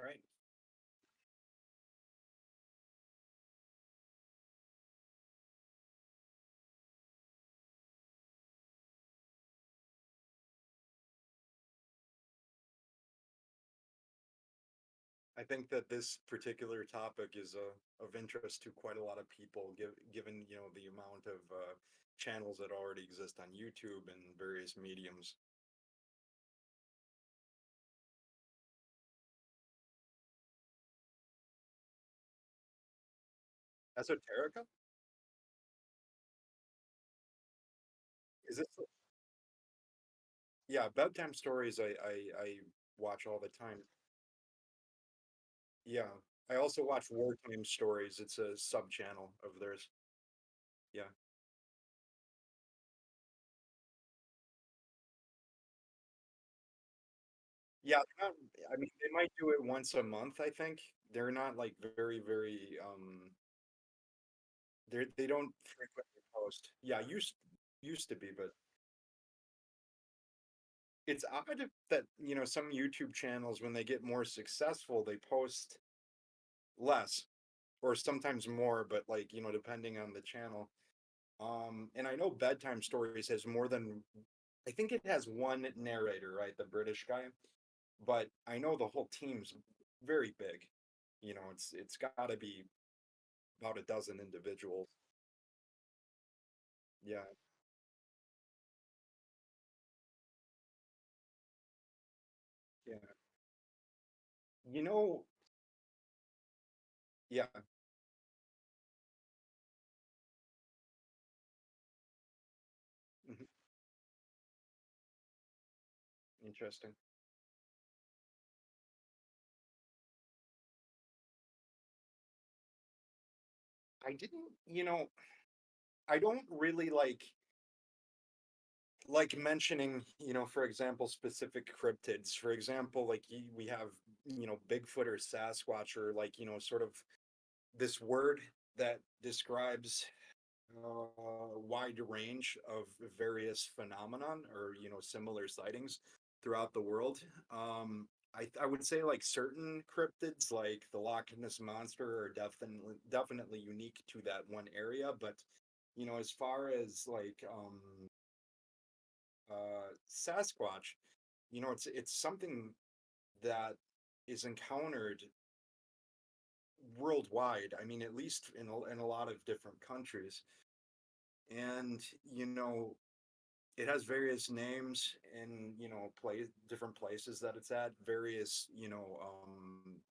All right. I think that this particular topic is of interest to quite a lot of people, given the amount of channels that already exist on YouTube and various mediums. Esoterica? Is it? Yeah, bedtime stories. I watch all the time. Yeah, I also watch wartime stories. It's a sub channel of theirs. Yeah, yeah. I mean, they might do it once a month. I think they're not like very. They don't frequently post. Yeah, used to be, but it's odd that some YouTube channels, when they get more successful, they post less or sometimes more, but like depending on the channel. And I know bedtime stories has more than, I think it has one narrator, right? The British guy, but I know the whole team's very big. It's got to be about a dozen individuals. Yeah, yeah. You know, yeah. Mhm. Interesting. I didn't, I don't really like mentioning, for example, specific cryptids. For example, like we have, Bigfoot or Sasquatch or like, sort of this word that describes a wide range of various phenomenon or, similar sightings throughout the world. I would say like certain cryptids like the Loch Ness monster are definitely unique to that one area, but as far as like Sasquatch, it's something that is encountered worldwide. I mean, at least in a lot of different countries, and it has various names in different places that it's at. Various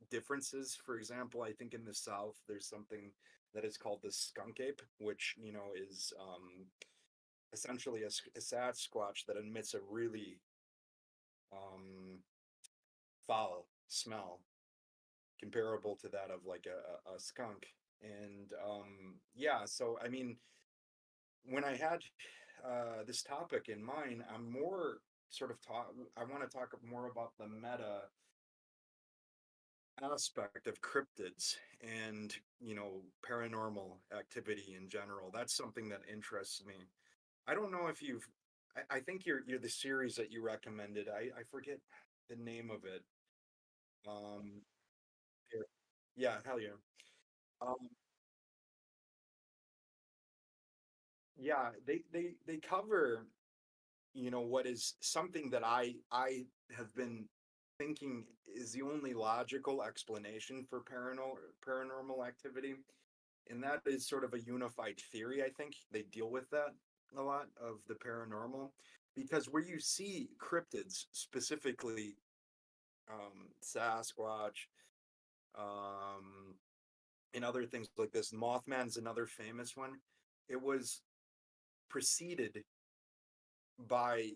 differences. For example, I think in the South there's something that is called the skunk ape, which is essentially a Sasquatch that emits a really um, foul smell comparable to that of like a skunk. And yeah, so I mean, when I had this topic in mind, I'm more sort of talk. I want to talk more about the meta aspect of cryptids and paranormal activity in general. That's something that interests me. I don't know if you've. I think you're the series that you recommended. I forget the name of it. Um, here. Yeah, hell yeah. Um, yeah, they cover what is something that I have been thinking is the only logical explanation for paranormal activity, and that is sort of a unified theory. I think they deal with that a lot of the paranormal, because where you see cryptids, specifically Sasquatch, um, and other things like this, Mothman's another famous one. It was preceded by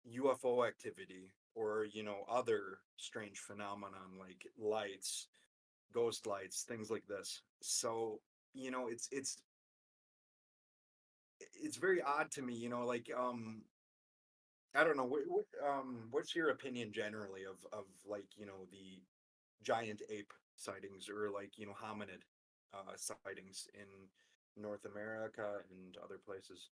UFO activity or other strange phenomenon like lights, ghost lights, things like this. So it's very odd to me, like I don't know what's your opinion generally of like the giant ape sightings or like hominid sightings in North America and other places.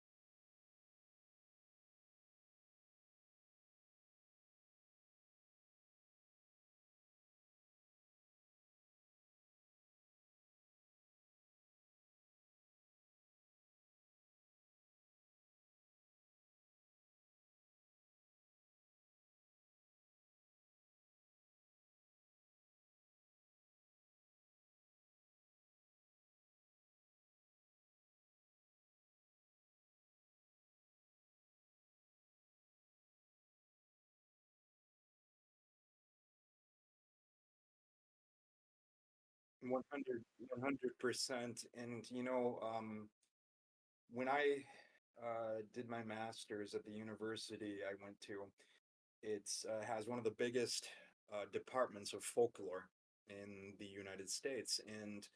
100%. And when I did my master's at the university I went to, it's has one of the biggest departments of folklore in the United States. And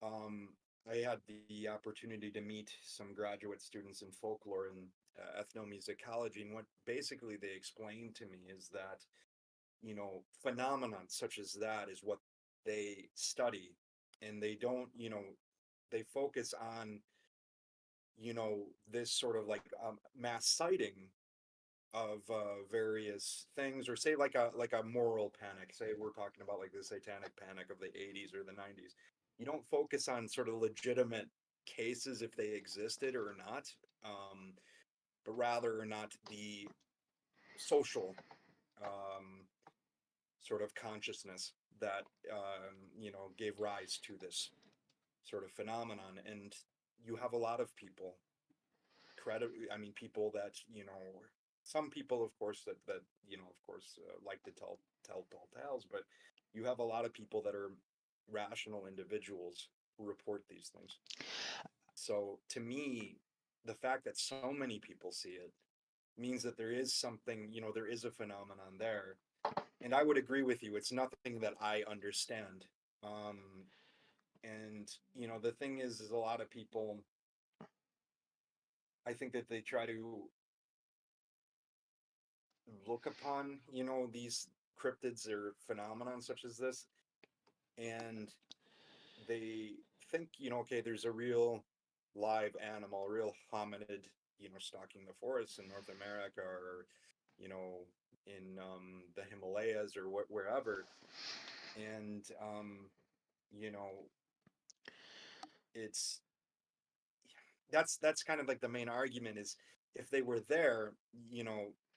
um, I had the opportunity to meet some graduate students in folklore and ethnomusicology. And what basically they explained to me is that, phenomenon such as that is what they study. And they don't, they focus on, this sort of like mass sighting of various things, or say like a moral panic. Say we're talking about like the satanic panic of the 80s or the 90s. You don't focus on sort of legitimate cases if they existed or not, um, but rather or not the social um, sort of consciousness that gave rise to this sort of phenomenon. And you have a lot of people I mean, people that, some people, of course, that of course, like to tell tall tales, but you have a lot of people that are rational individuals who report these things. So to me, the fact that so many people see it means that there is something, there is a phenomenon there. And I would agree with you. It's nothing that I understand. Um, and the thing is a lot of people, I think that they try to look upon, these cryptids or phenomenon such as this, and they think, okay, there's a real live animal, a real hominid, stalking the forests in North America, or, in the Himalayas, or wherever. And, you know, it's that's kind of like the main argument is, if they were there,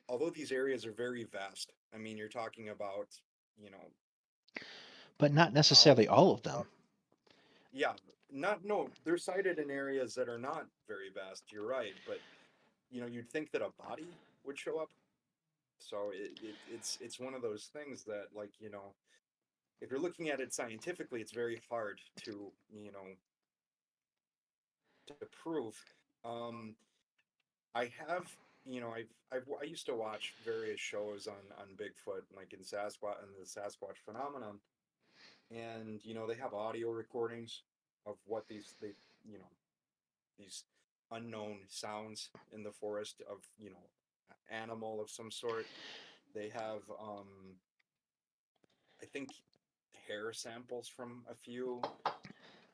although these areas are very vast, I mean, you're talking about, you know, but not necessarily thousands, all of them. yeah, not, no, they're sited in areas that are not very vast, you're right, but you'd think that a body would show up. So it's one of those things that, like, if you're looking at it scientifically, it's very hard to, to prove. um I have, I used to watch various shows on Bigfoot, like in Sasquatch and the Sasquatch phenomenon, and they have audio recordings of what you know these unknown sounds in the forest of, animal of some sort. They have, I think, hair samples from a few, of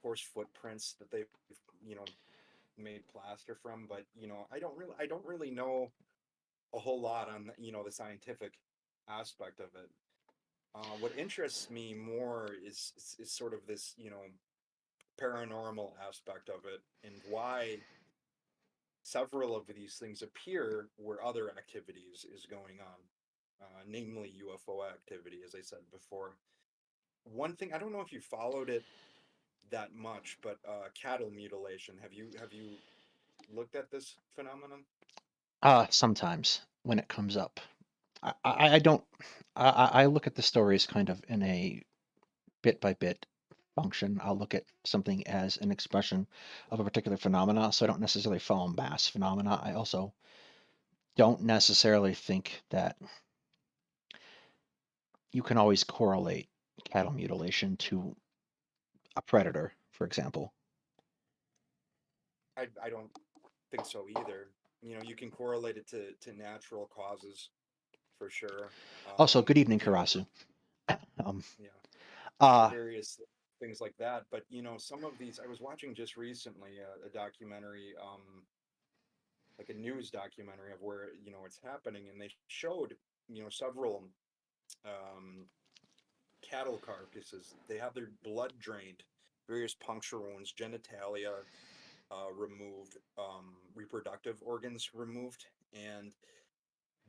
course, footprints that they've, made plaster from. But I don't really know a whole lot on the scientific aspect of it. What interests me more is sort of this, paranormal aspect of it, and why several of these things appear where other activities is going on, namely UFO activity, as I said before. One thing, I don't know if you followed it that much, but cattle mutilation. Have you looked at this phenomenon? Sometimes when it comes up, I don't. I look at the stories kind of in a bit by bit function. I'll look at something as an expression of a particular phenomena, so I don't necessarily follow mass phenomena. I also don't necessarily think that you can always correlate cattle mutilation to a predator, for example. I don't think so either. You can correlate it to natural causes for sure. Also, good evening, You know, Karasu. Um, yeah, for uh, various things like that. But some of these, I was watching just recently a documentary, like a news documentary of where it's happening, and they showed several um, cattle carcasses. They have their blood drained, various puncture wounds, genitalia removed, reproductive organs removed, and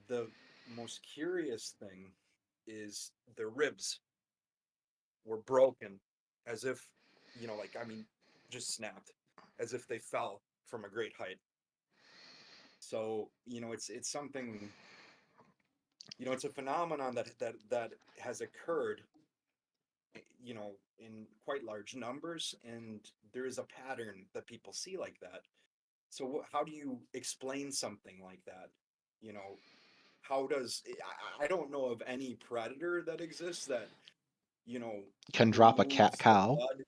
the most curious thing is the ribs were broken, as if, like, I mean, just snapped, as if they fell from a great height. So it's something, it's a phenomenon that has occurred, you know, in quite large numbers, and there is a pattern that people see like that. So how do you explain something like that? You know, how does I don't know of any predator that exists that, you know, Can drop a removes the cow. blood.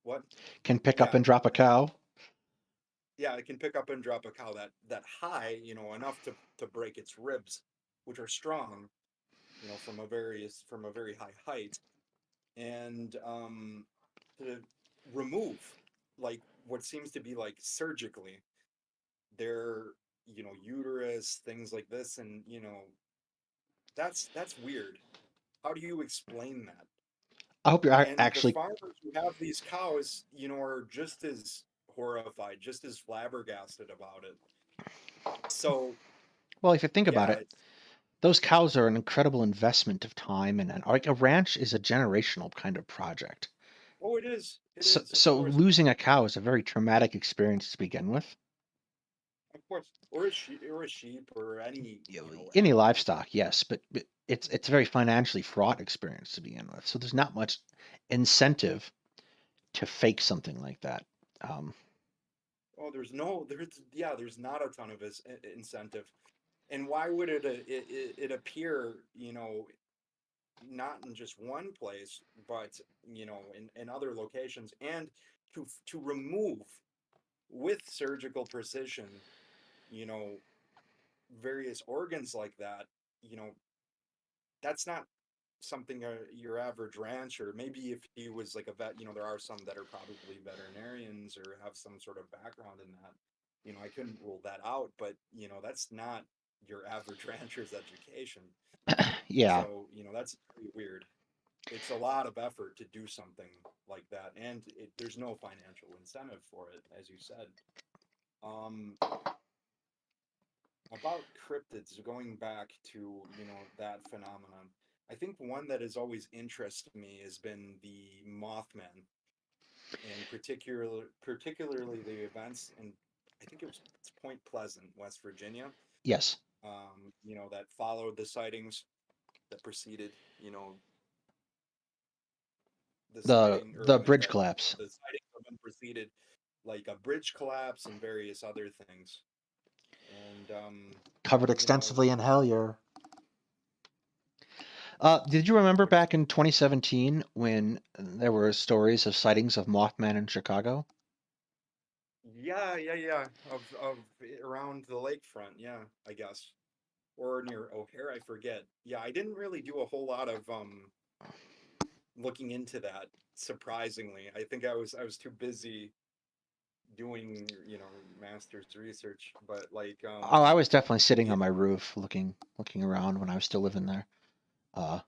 What? Can pick up Yeah, and drop a cow. yeah, it can pick up and drop a cow that high, you know, enough to break its ribs, which are strong, you know, from a very high height, and to remove like what seems to be like surgically their, you know, uterus, things like this, and you know, that's weird. How do you explain that? I hope you're And the actually. farmers who have these cows, you know, are just as horrified, just as flabbergasted about it. So Well, if you think about yeah, it, those cows are an incredible investment of time, and like a ranch is a generational kind of project. oh, it is, So, of so course, losing a cow is a very traumatic experience to begin with. of course, or a sheep, or any, you know, Any animal. livestock, yes, but it's a very financially fraught experience to begin with. So there's not much incentive to fake something like that. Um, Oh, there's not a ton of incentive. And why would it appear, you know, not in just one place, but you know, in other locations, and to remove with surgical precision, you know, various organs like that, you know, that's not something your average rancher. Maybe if he was like a vet, you know, there are some that are probably veterinarians or have some sort of background in that. You know, I couldn't rule that out, but you know, that's not your average rancher's education. yeah, So, you know, that's pretty weird. It's a lot of effort to do something like that, and there's no financial incentive for it, as you said. Um, about cryptids, going back to, you know, that phenomenon, I think one that has always interested me has been the Mothman, and particularly the events, and I think it's Point Pleasant, West Virginia. yes, You know, that followed the sightings that preceded, you know, the sighting, or the I mean, bridge collapse. the sightings of them preceded like a bridge collapse and various other things. And Covered you know, extensively in Hellier. Did you remember which back in 2017 when there were stories of sightings of Mothman in Chicago? yeah, of around the lakefront, yeah, I guess, or near O'Hare, I forget. Yeah, I didn't really do a whole lot of looking into that. Surprisingly, I think I was too busy doing, you know, master's research, but like Oh, I was definitely sitting yeah, on my roof looking around when I was still living there. Uh,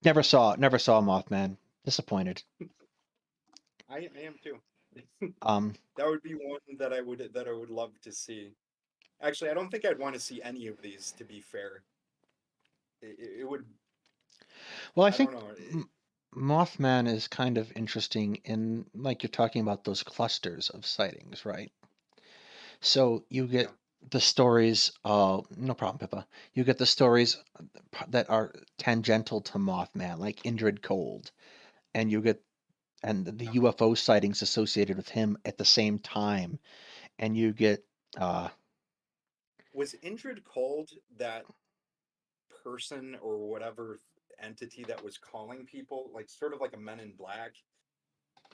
never saw a Mothman. Disappointed. I am too. Um, That would be one that I would love to see. Actually, I don't think I'd want to see any of these, to be fair. It would, well, I I don't think know. Mothman is kind of interesting in like you're talking about those clusters of sightings, right? So you Yeah, get the stories. No problem, Pippa. You get the stories that are tangential to Mothman, like Indrid Cold, and you get and the yeah. UFO sightings associated with him at the same time, and you get uh, Was Indrid Cold that person or whatever entity that was calling people, like sort of like a Men in Black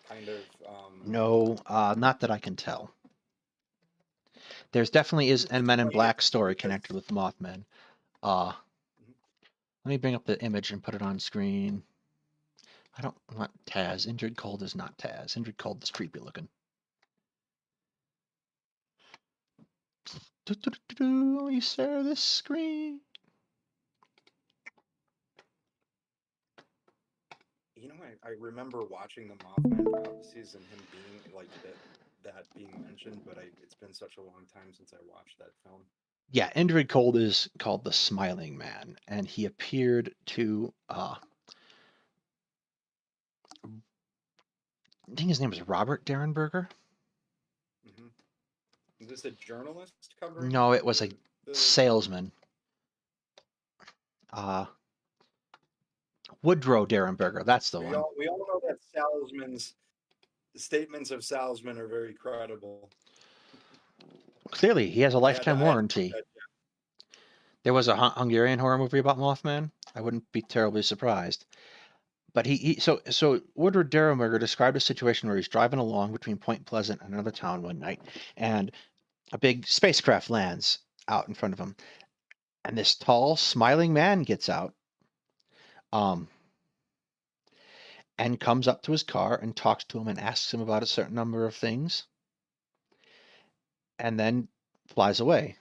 kind of? no, not that I can tell. There's definitely is a It's Men in funny Black story connected because with Mothman. Uh, mhm. Let me bring up the image and put it on screen. I don't want Taz. Injured Cold is not Taz. Injured Cold is creepy looking. Let me share this screen. You know, I remember watching the Mothman prophecies and him being like that being mentioned, but it's been such a long time since I watched that film. Yeah, Indrid Cold is called the Smiling Man, and he appeared to I think his name was Robert Derenberger. Hmm. Is this a journalist covering No, it was a the? salesman. Uh Woodrow Derenberger, that's the one. We all know that salesman's statements of salesmen are very credible. Clearly, he has a lifetime I had to put warranty. that. There was a Hungarian horror movie about Mothman. I wouldn't be terribly surprised. But so Woodward Derenberger described a situation where he's driving along between Point Pleasant and another town one night, and a big spacecraft lands out in front of him, and this tall, smiling man gets out, um, and comes up to his car and talks to him and asks him about a certain number of things, and then flies away.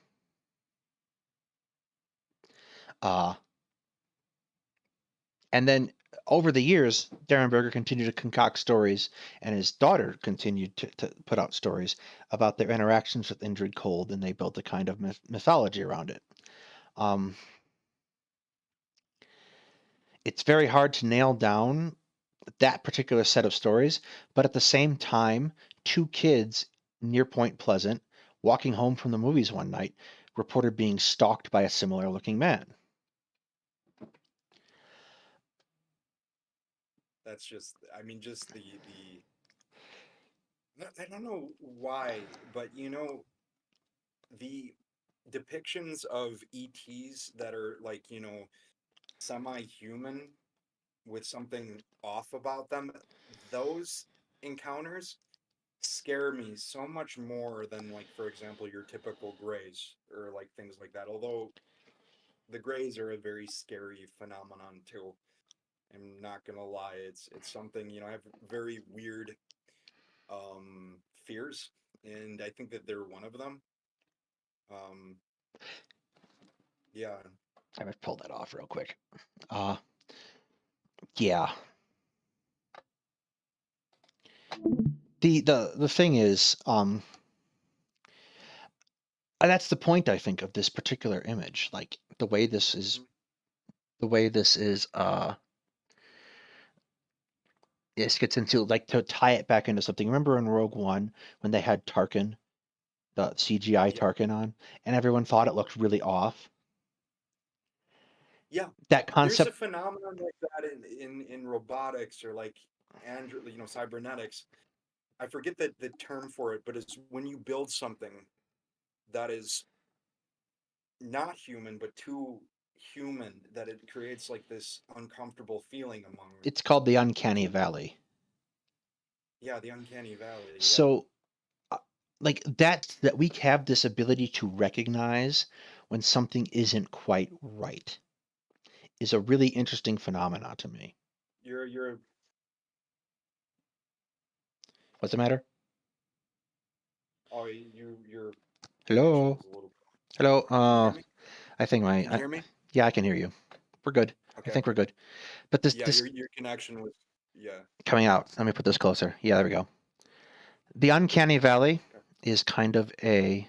And then over the years, Derenberger continued to concoct stories, and his daughter continued to put out stories about their interactions with Indrid Cold, and they built a kind of mythology around it. It's very hard to nail down that particular set of stories, but at the same time, two kids near Point Pleasant, walking home from the movies one night, reported being stalked by a similar looking man. That's just, I mean, just I don't know why, but the depictions of ETs that are like, semi-human with something off about them, those encounters scare me so much more than, like, for example, your typical grays or like things like that. Although the grays are a very scary phenomenon too. I'm not gonna lie, it's something, I have very weird fears, and I think that they're one of them. Um yeah. I might pull that off real quick. Yeah. The thing is, that's the point, I think, of this particular image. Like the way this is, Mhm. this gets into, like, to tie it back into something. Remember in Rogue One when they had Tarkin, the CGI Yeah. Tarkin on, and everyone thought it looked really off? Yeah. That There's a concept, phenomenon like that in robotics, or like cybernetics. I forget the term for it, but it's when you build something that is not human but too human, that it creates like this uncomfortable feeling among. it's called the uncanny valley. Yeah, the uncanny valley. Yeah. So, uh, like that we have this ability to recognize when something isn't quite right is a really interesting phenomenon to me. You're What's the matter? oh, your connection Hello? is a little. Hello? Can you hear me? I think Can you hear me? yeah, I can hear you. We're good. I Okay. think we're good. But this Yeah, this your connection was. Yeah. coming out. Let me put this closer. Yeah, there we go. The uncanny valley Okay. is kind of a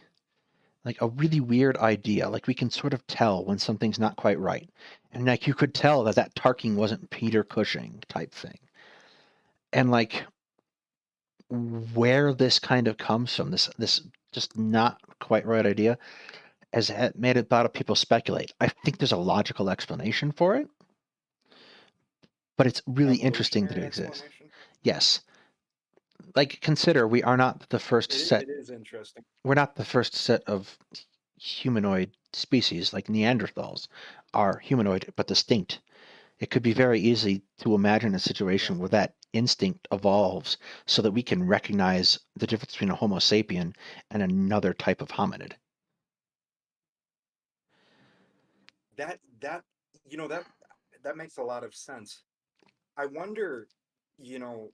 like a really weird idea. Like we can sort of tell when something's not quite right. And like you could tell that that Tarkin wasn't Peter Cushing type thing. And like where this kind of comes from, this just not quite right idea, has made a lot of people speculate. I think there's a logical explanation for it, but it's really interesting that it Evolutionary exists. explanation. Yes. Like consider we are not the first set It is interesting. we're not the first set of humanoid species like Neanderthals are humanoid but distinct. It could be very easy to imagine a Yeah. situation where that instinct evolves so that we can recognize the difference between a Homo sapien and another type of hominid. That you know that that makes a lot of sense. I wonder, you know,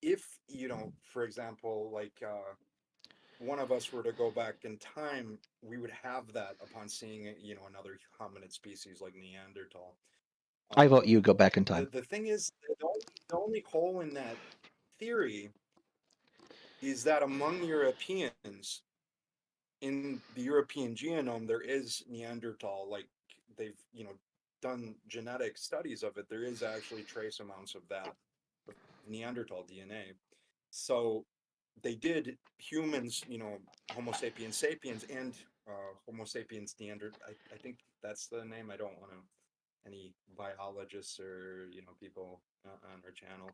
if, for example, like one of us were to go back in time, we would have that upon seeing, another hominid species like Neanderthal. I vote Um, you go back in time. the thing is, the only hole in that theory is that among Europeans, in the European genome, there is Neanderthal. Like they've, done genetic studies of it. There is actually trace amounts of that, of Neanderthal DNA. So they did humans, Homo sapiens sapiens and Homo sapiens Neander. I think that's the name. I don't want to. any biologists or people on our channel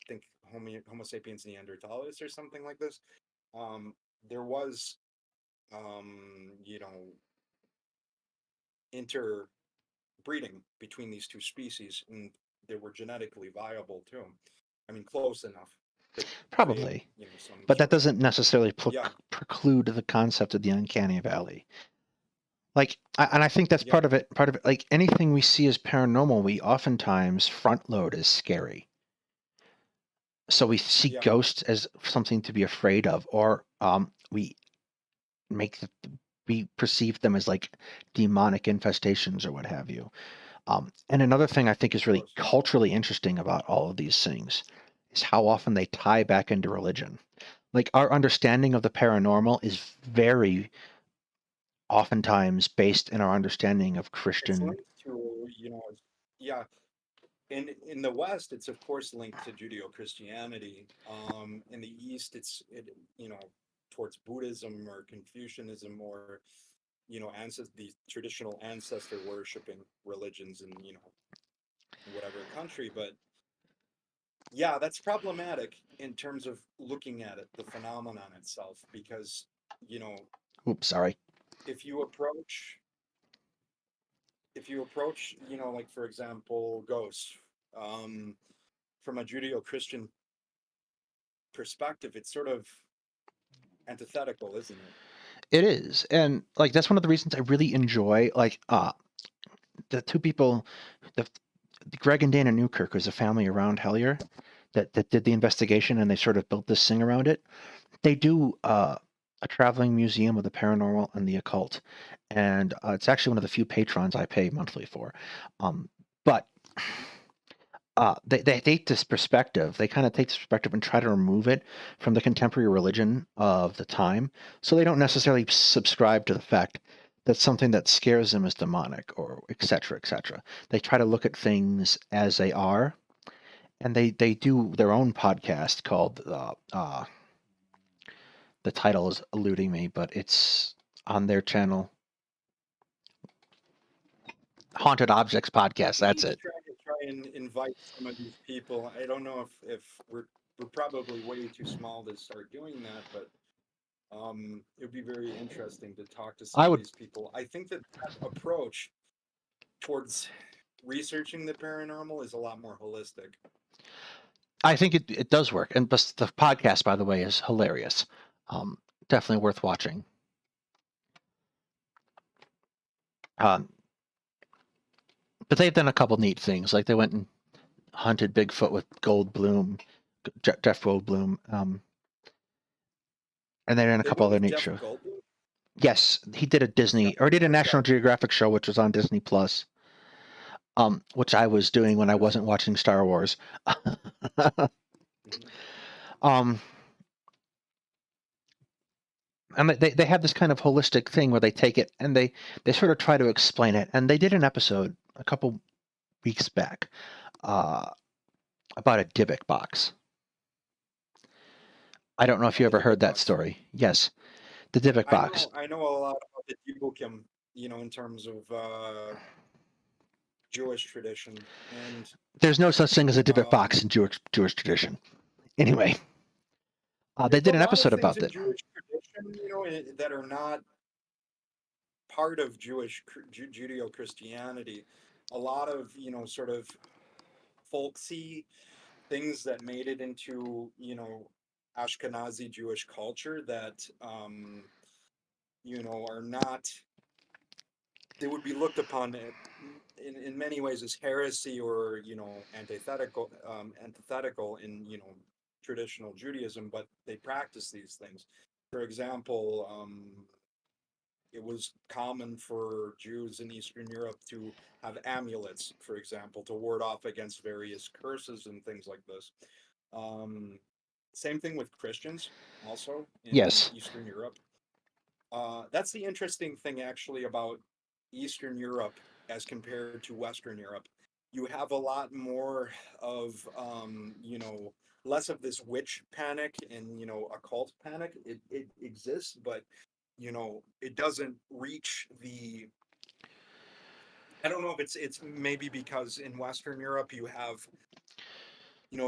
think Homo sapiens Neanderthalis or something like this. There was interbreeding between these two species, and they were genetically viable too. I mean, close enough to create Probably. some But that sort of, doesn't necessarily yeah, preclude the concept of the uncanny valley. Like, and I think that's yeah, part of it. Part of it, like anything we see as paranormal, we oftentimes front load as scary. So we see yeah, ghosts as something to be afraid of, or we make we perceive them as like demonic infestations or what have you. And another thing I think is of really course. culturally interesting about all of these things is how often they tie back into religion. Like our understanding of the paranormal is very oftentimes based in our understanding of It's Christian. linked to, yeah, in the West, it's of course linked to Judeo-Christianity. In the East, it towards Buddhism or Confucianism, or the traditional ancestor worshiping religions in whatever country. But yeah, that's problematic in terms of looking at it, the phenomenon itself, because you know Oops, sorry. if you approach like for example ghosts, um, from a Judeo-Christian perspective, it's sort of antithetical, isn't it? It is, and like that's one of the reasons I really enjoy like the two people, the Greg and Dana Newkirk was a family around Hellier that did the investigation, and they sort of built this thing around it. They do a traveling museum of the paranormal and the occult, and it's actually one of the few patrons I pay monthly for. But Mhm. they take this perspective. They kind of take this perspective and try to remove it from the contemporary religion of the time, so they don't necessarily subscribe to the fact that something that scares them is demonic or et cetera, et cetera. They try to look at things as they are, and they do their own podcast called the title is eluding me, but it's on their channel, Haunted Objects Podcast. We That's need to it. try and invite some of these people. I don't know if we're probably way too small to start doing that, but it would be very interesting to talk to some I of would. these people. I think that approach towards researching the paranormal is a lot more holistic. I think it does work, and the podcast, by the way, is hilarious. Um, Definitely worth watching. Um, but they've done a couple neat things, like they went and hunted Bigfoot with Goldblum, Jeff Goldblum, and they're in a They couple went other with neat Jeff shows. Goldblum. Yes, he did a Yeah, Disney or he did a heard National that. Geographic show, which was on Disney Plus. Which I was That's doing when I wasn't interesting. watching Star Wars. Mhm. um, and they have this kind of holistic thing where they take it and they sort of try to explain it. And they did an episode a couple weeks back uh, about a Dybbuk box. I don't know if you The ever heard Dybbuk that box. story. Yes, the Dybbuk box. I know a lot about the Dibukim, in terms of Jewish tradition, and There's no such thing as a Dybbuk box um, in Jewish tradition. Anyway, they there's a did an lot of episode things about in that. Jewish tradition, that are not part of Judeo Christianity. A lot of sort of folksy things that made it into Ashkenazi Jewish culture that are not, they would be looked upon in many ways as heresy, or antithetical in traditional Judaism, but they practice these things. For example, it was common for Jews in Eastern Europe to have amulets, for example, to ward off against various curses and things like this. Um, Same thing with Christians, also in Yes, Eastern Europe. That's the interesting thing, actually, about Eastern Europe as compared to Western Europe. You have a lot more of, less of this witch panic and, occult panic. It exists, but, it doesn't reach the I don't know if it's maybe because in Western Europe you have,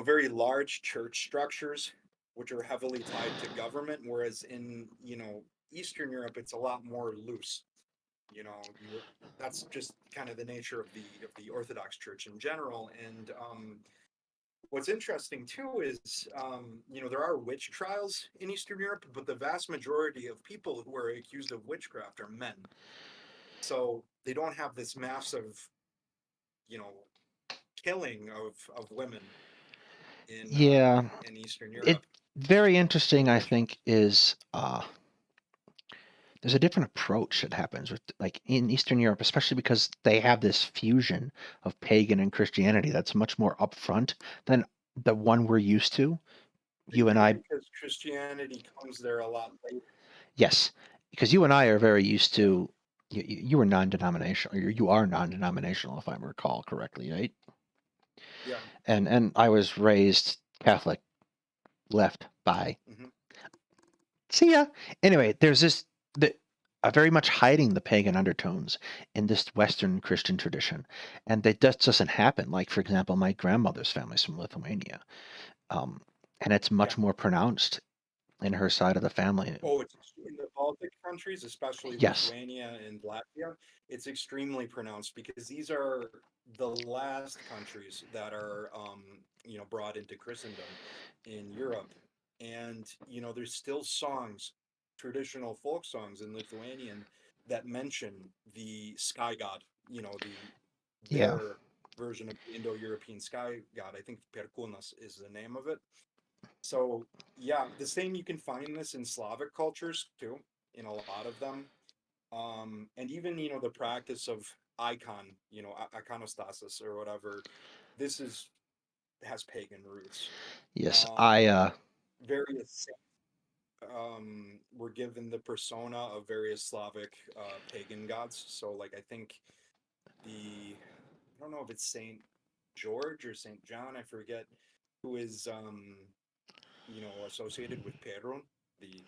very large church structures which are heavily tied to government, whereas in, Eastern Europe it's a lot more loose. You That's just kind of the nature of the Orthodox Church in general. And what's interesting too is, there are witch trials in Eastern Europe, but the vast majority of people who are accused of witchcraft are men. So they don't have this massive, you know, killing of women Yeah, in Eastern it Europe. very interesting. I Which think is there's a different approach that happens with like in Eastern Europe, especially because they have this fusion of pagan and Christianity that's much more upfront than the one we're used to. they You and do, I, because Christianity comes there a lot later. yes, because you and I are very used to. You were non-denominational. You are non-denominational, if I recall correctly, right? Yeah. And I was raised Catholic, left by. Hmm. See ya. Anyway, there's this the very much hiding the pagan undertones in this Western Christian tradition, and that just doesn't happen. Like for example, my grandmother's family's from Lithuania, um, and it's Yeah. much more pronounced in her side of the family. Oh, it's in the Baltic countries, especially Yes, Lithuania and Latvia. It's extremely pronounced because these are the last countries that are, brought into Christendom in Europe. And, there's still songs, traditional folk songs in Lithuanian that mention the sky god, yeah, their version of the Indo-European sky god. I think Perkunas is the name of it. So yeah, the same, you can find this in Slavic cultures too, in a lot of them. And even, the practice of icon, iconostasis or whatever, this is has pagan roots. yes. I Um, Various were given the persona of various Slavic pagan gods. So like I think I don't know if it's Saint George or Saint John, I forget, who is associated with Perun, the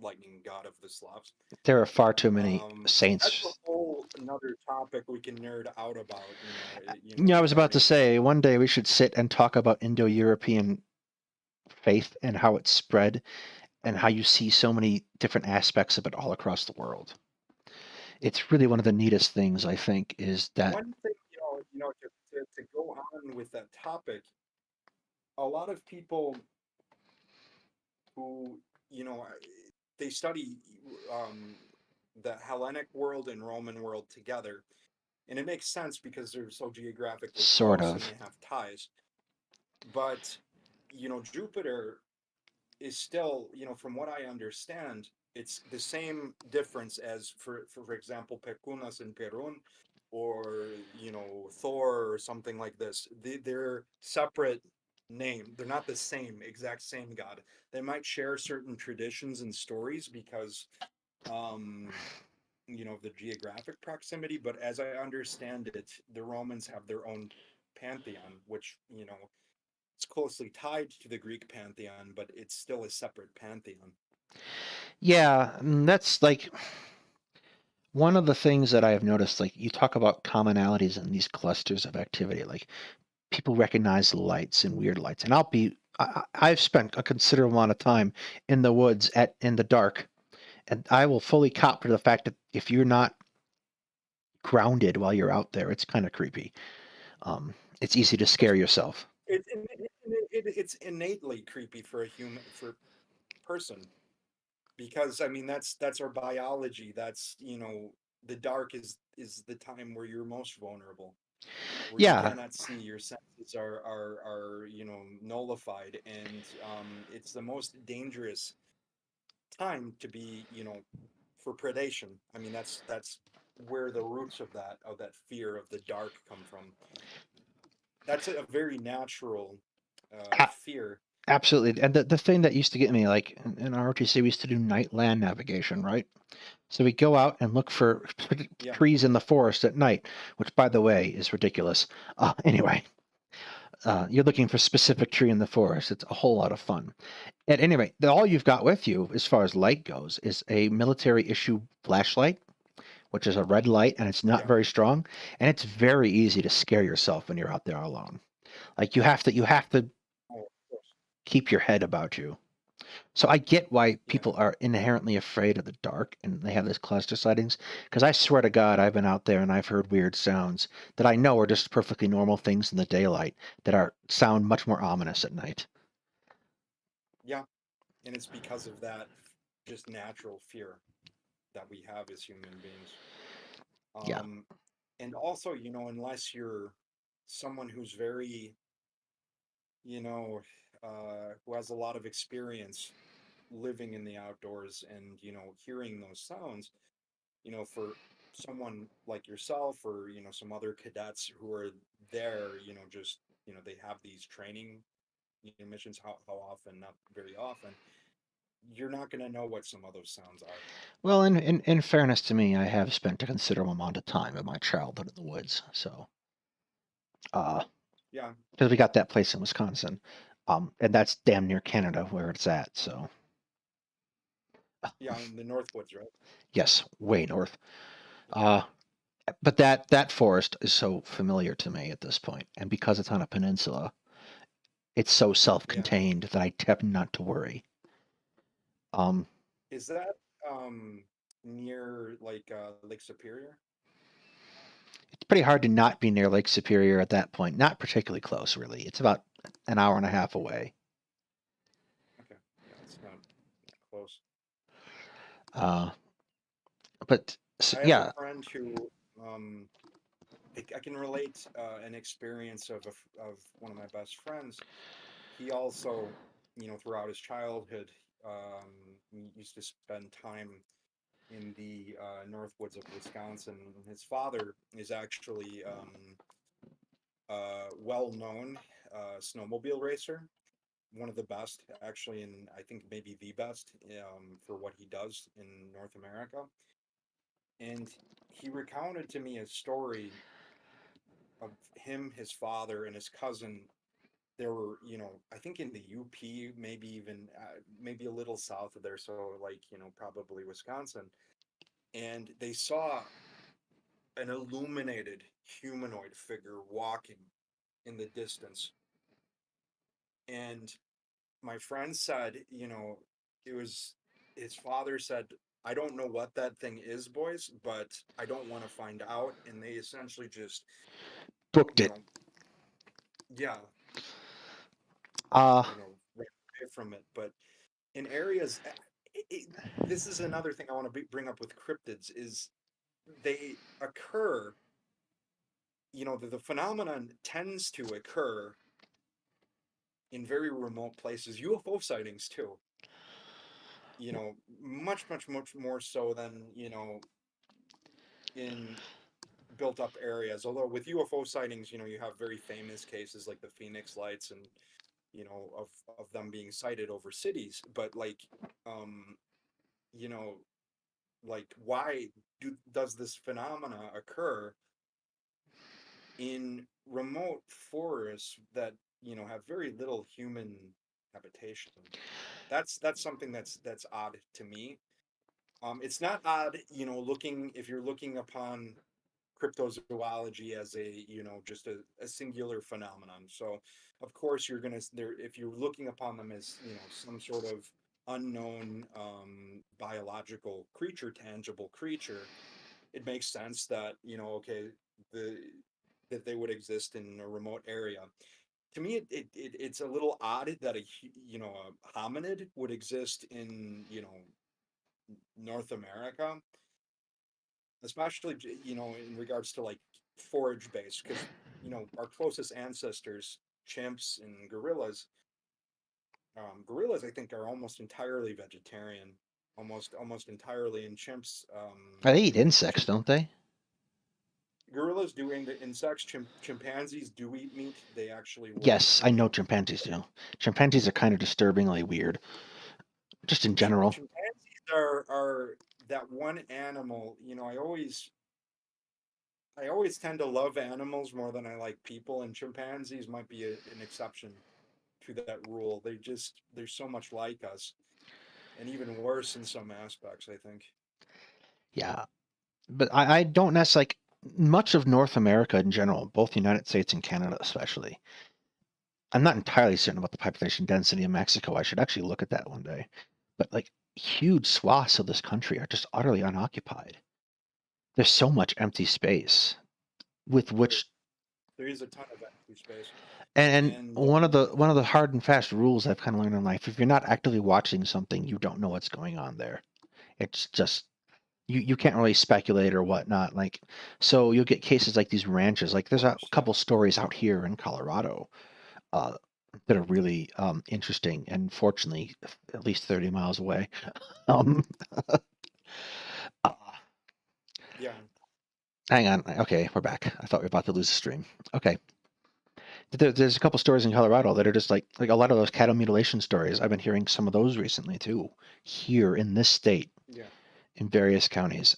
lightning god of the Slavs. There are far too many But that's a saints. whole another topic we can nerd out about, Yeah, I was about to regarding, say one day we should sit and talk about Indo-European faith and how it spread and how you see so many different aspects of it all across the world. It's really one of the neatest things I think is that one thing, to go on with that topic. A lot of people who, you know, they study um, the Hellenic world and Roman world together, and it makes sense because they're so geographically sort close and of. they have ties. But, Jupiter is still, from what I understand, it's the same difference as for example, Perkunas and Perun, or Thor or something like this. They're separate name. They're not the same exact same god. They might share certain traditions and stories because, um, the geographic proximity. But as I understand it, the Romans have their own pantheon, which it's closely tied to the Greek pantheon, but it's still a separate pantheon. Yeah, that's like one of the things that I have noticed. Like you talk about commonalities in these clusters of activity, like people recognize lights and weird lights. And I've spent a considerable amount of time in the woods in the dark, and I will fully cop to the fact that if you're not grounded while you're out there, it's kind of creepy. It's easy to scare yourself. It's innately creepy for a human for person, because I mean that's our biology. That's, the dark is the time where you're most vulnerable, where you Yeah, cannot see, your senses are nullified, and it's the most dangerous time to be, for predation. I mean, that's where the roots of that fear of the dark come from. That's a very natural a- fear. absolutely. And the thing that used to get me, like in ROTC, we used to do night land navigation, right? So we go out and look for Yeah. trees in the forest at night, which, by the way, is ridiculous. Anyway, you're looking for a specific tree in the forest. It's a whole lot of fun. At any rate, all you've got with you, as far as light goes, is a military issue flashlight which is a red light and it's not Yeah. very strong, and it's very easy to scare yourself when you're out there alone. Like you have to Oh, of course. keep your head about you. So I get why Yeah. people are inherently afraid of the dark and they have these cluster sightings. Because I swear to God, I've been out there and I've heard weird sounds that I know are just perfectly normal things in the daylight that are sound much more ominous at night. Yeah. And it's because of that just natural fear that we have as human beings. Yeah. Um, and also, unless you're someone who's very, you know, who has a lot of experience living in the outdoors and, hearing those sounds, for someone like yourself or, some other cadets who are there, just, they have these training missions, how often, not very often, you're not going to know what some of those sounds are. Well, in fairness to me, I have spent a considerable amount of time in my childhood in the woods. So, uh, Yeah. because we got that place in Wisconsin, and that's damn near Canada where it's at. So, Yeah. In the Northwoods, right? yes, way north. Yeah. Uh, but that forest is so familiar to me at this point, and because it's on a peninsula, it's so Yeah. self-contained that I tend not to worry. Um, Is that near like Lake Superior? it's pretty hard to not be near Lake Superior at that point. Not particularly close, really. It's about an hour and a half away. Okay. Yeah, it's not close. Uh, but I have a yeah, friend who um I can relate an experience of one of my best friends. He also, throughout his childhood, he used to spend time in the north woods of Wisconsin. His father is actually well-known snowmobile racer, one of the best, actually, and I think maybe the best for what he does in North America. And he recounted to me a story of him, his father, and his cousin. There were, I think in the UP, maybe even maybe a little south of there, so like, probably Wisconsin, and they saw an illuminated humanoid figure walking in the distance. And my friend said, it was his father said, I don't know what that thing is, boys, but I don't want to find out. And they essentially just, booked you it. know, yeah, Uh, ran away from it. But in areas, this is another thing I want to bring up with cryptids is they occur, the phenomenon tends to occur in very remote places. UFO sightings too, much, much, much more so than, in built up areas. Although with UFO sightings, you have very famous cases like the Phoenix lights and, of them being sighted over cities. But like, um, you know, like why does this phenomena occur in remote forests that, have very little human habitation? That's something that's odd to me. It's not odd, looking if you're looking upon cryptozoology as a, just a singular phenomenon. So of course you're going to there, if you're looking upon them as, some sort of unknown biological creature, tangible creature, it makes sense that, okay, the that they would exist in a remote area. To me, it's a little odd that a hominid would exist in, North America, especially, in regards to like forage based, because, our closest ancestors, chimps and gorillas, gorillas I think are almost entirely vegetarian, almost entirely. And chimps, they eat insects, chimp don't they? gorillas do eat insects. Chimpanzees do eat meat. They actually will, Yes, I know chimpanzees do. Chimpanzees are kind of disturbingly weird, just in general. chimpanzees are that one animal. I always tend to love animals more than I like people, and chimpanzees might be an exception to that rule. They're so much like us, and even worse in some aspects, I think. Yeah. but I don't necessarily like much of North America in general, both the United States and Canada especially. I'm not entirely certain about the population density in Mexico. I should actually look at that one day. But like huge swaths of this country are just utterly unoccupied. There's so much empty space with There, which there is a ton of empty space, and and one of the hard and fast rules I've kind of learned in life, if you're not actively watching something, you don't know what's going on there. It's just you can't really speculate or whatnot. Like so you'll get cases like these ranches. Like of there's a course, yeah. couple stories out here in Colorado uh, that are really interesting and fortunately at least 30 miles away. Um, uh, Yeah, hang on. Okay, we're back. I thought we were about to lose the stream. Okay. There's a couple stories in Colorado that are just like a lot of those cattle mutilation stories. I've been hearing some of those recently too, here in this state, yeah. in various counties.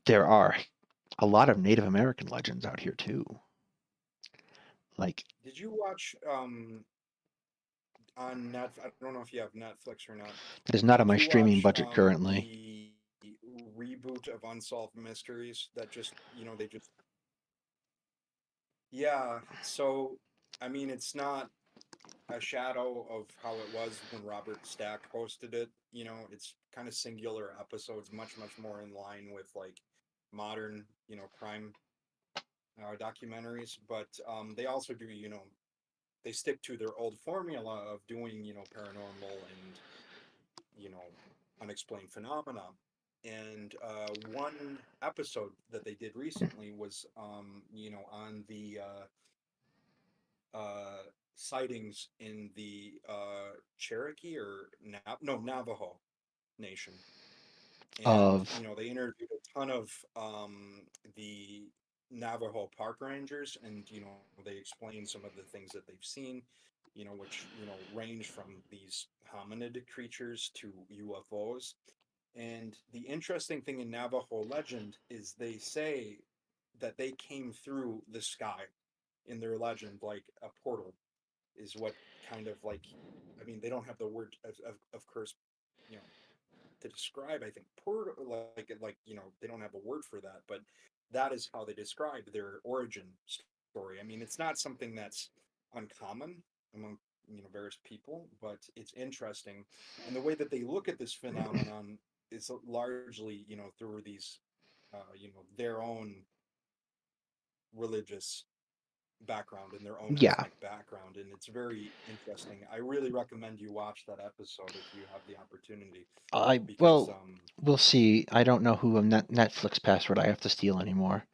There are a lot of Native American legends out here too. Like Did you watch on Netflix? I don't know if you have Netflix or not. it is not on Did my you streaming watch budget currently. the reboot of Unsolved Mysteries that just, they just yeah, so I mean it's not a shadow of how it was when Robert Stack hosted it. It's kind of singular episodes, much more in line with like modern, crime documentaries. But they also do, they stick to their old formula of doing, paranormal and you know unexplained phenomena. And one episode that they did recently was, on the uh, sightings in the Cherokee or no, Navajo Nation. And Of they interviewed a ton of the Navajo park rangers, and they explained some of the things that they've seen, which range from these hominid creatures to UFOs. And the interesting thing in Navajo legend is they say that they came through the sky in their legend like a portal is what kind of like, I mean, they don't have the word of course, you know to describe, I think, like they don't have a word for that, but that is how they describe their origin story. I mean, it's not something that's uncommon among various people, but it's interesting. And the way that they look at this phenomenon is largely through these their own religious background and their own yeah, ethnic background, and it's very interesting. I really recommend you watch that episode if you have the opportunity, I because well, we'll see. I don't know who a Netflix password I have to steal anymore.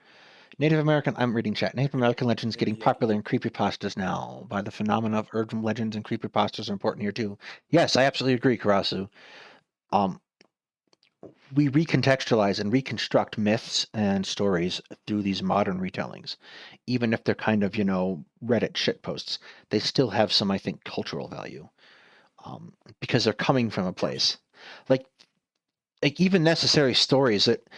Native American, I'm reading chat. Native American legends getting maybe I can popular in creepypastas now. By the phenomena of urban legends and creepypastas are important here too. Yes, I absolutely agree, Karasu. Um, we recontextualize and reconstruct myths and stories through these modern retellings. Even if they're kind of, Reddit shitposts, they still have some, I think, cultural value. Because they're coming from a of course. place. Like even necessary stories that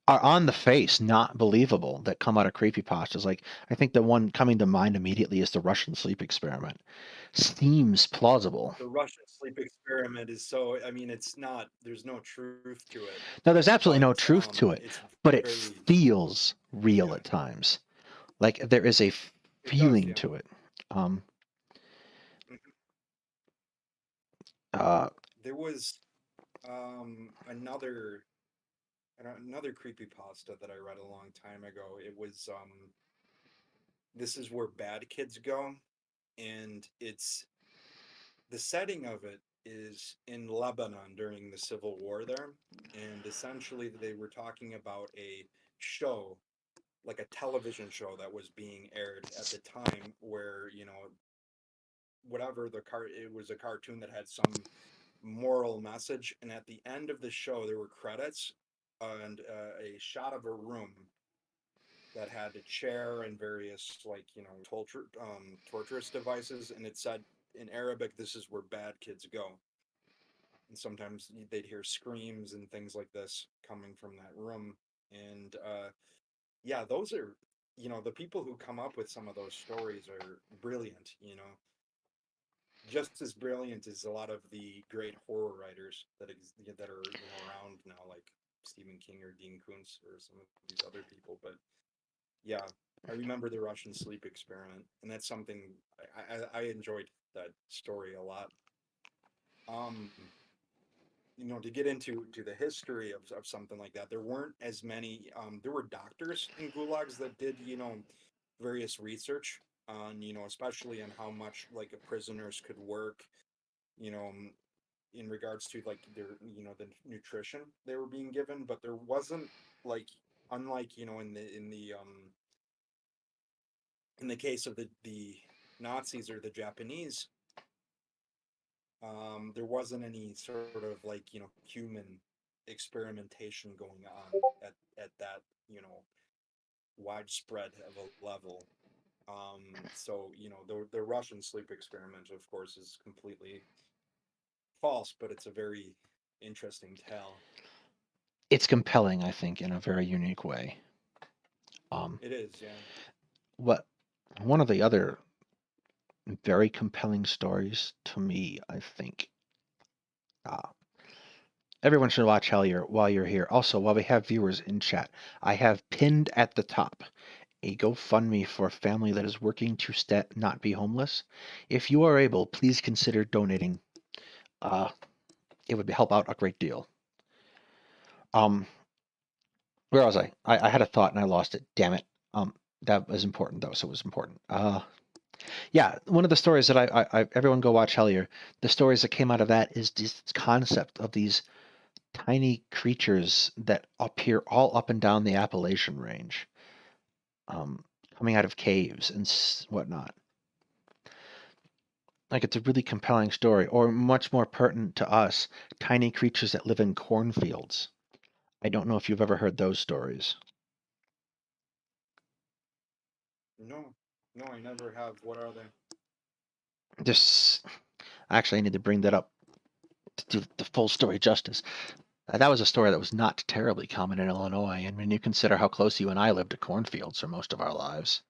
are on the face not believable that come out of creepypastas. Like I think the one coming to mind immediately is the Russian sleep experiment. Seems plausible. The Russian sleep experiment is so, I mean, it's not, there's no truth to it, Now there's absolutely no but truth to it, it's but it very, feels real yeah, at times. Like there is a it does, feeling yeah. to it. Um, Mhm. uh, There was another creepy pasta that I read a long time ago. It was this is where bad kids go, and it's the setting of it is in Lebanon during the civil war there, and essentially they were talking about a show, like a television show that was being aired at the time, where whatever it was a cartoon that had some moral message, and at the end of the show there were credits and a shot of a room that had a chair and various, like, torturous devices, and it said in Arabic, "This is where bad kids go." And sometimes they'd hear screams and things like this coming from that room. And yeah, those are, the people who come up with some of those stories are brilliant. Just as brilliant as a lot of the great horror writers that are around now, like Stephen King or Dean Koontz or some of these other people. But yeah, I remember the Russian sleep experiment, and that's something I enjoyed that story a lot. Um, to get into the history of something like that, there weren't as many. There were doctors in gulags that did various research on especially on how much like a prisoners could work. You know, in regards to like their the nutrition they were being given, but there wasn't like unlike in the case of the Nazis or the Japanese, there wasn't any sort of like human experimentation going on at that widespread of a level. So the Russian sleep experiment, of course, is completely false, but it's a very interesting tale. It's compelling, I think, in a very unique way. It is, yeah. What one of the other very compelling stories to me, I think. Uh, Everyone should watch Hellier while you're here. Also, while we have viewers in chat, I have pinned at the top a GoFundMe for a family that is working to not be homeless. If you are able, please consider donating. It would help out a great deal. Where was I? I had a thought and I lost it. Damn it. That was important though, so it was important. Yeah, one of the stories that I everyone go watch Hellier. The stories that came out of that is this concept of these tiny creatures that appear all up and down the Appalachian Range, coming out of caves and whatnot. Like it's a really compelling story, or much more pertinent to us, tiny creatures that live in cornfields. I don't know if you've ever heard those stories. No, no, I never have. What are they? This actually, I need to bring that up to do the full story justice. That was a story that was not terribly common in Illinois, and when you consider how close you and I lived to cornfields for most of our lives.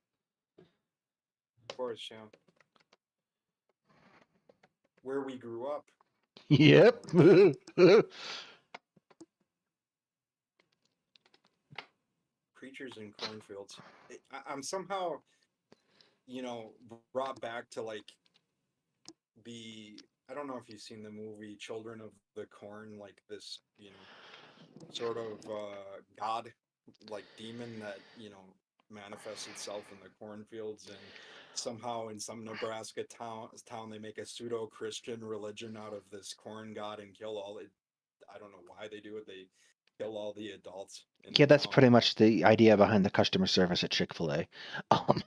Of course, yeah. Where we grew up. Yep. Creatures in cornfields. I'm somehow, brought back to like I don't know if you've seen the movie Children of the Corn, like this, sort of god, like demon that, manifests itself in the cornfields, and somehow in some Nebraska town they make a pseudo Christian religion out of this corn god and kill all it. I don't know why they do it. They kill all the adults in the Yeah, that's town. pretty much the idea behind the customer service at Chick-fil-A. Um,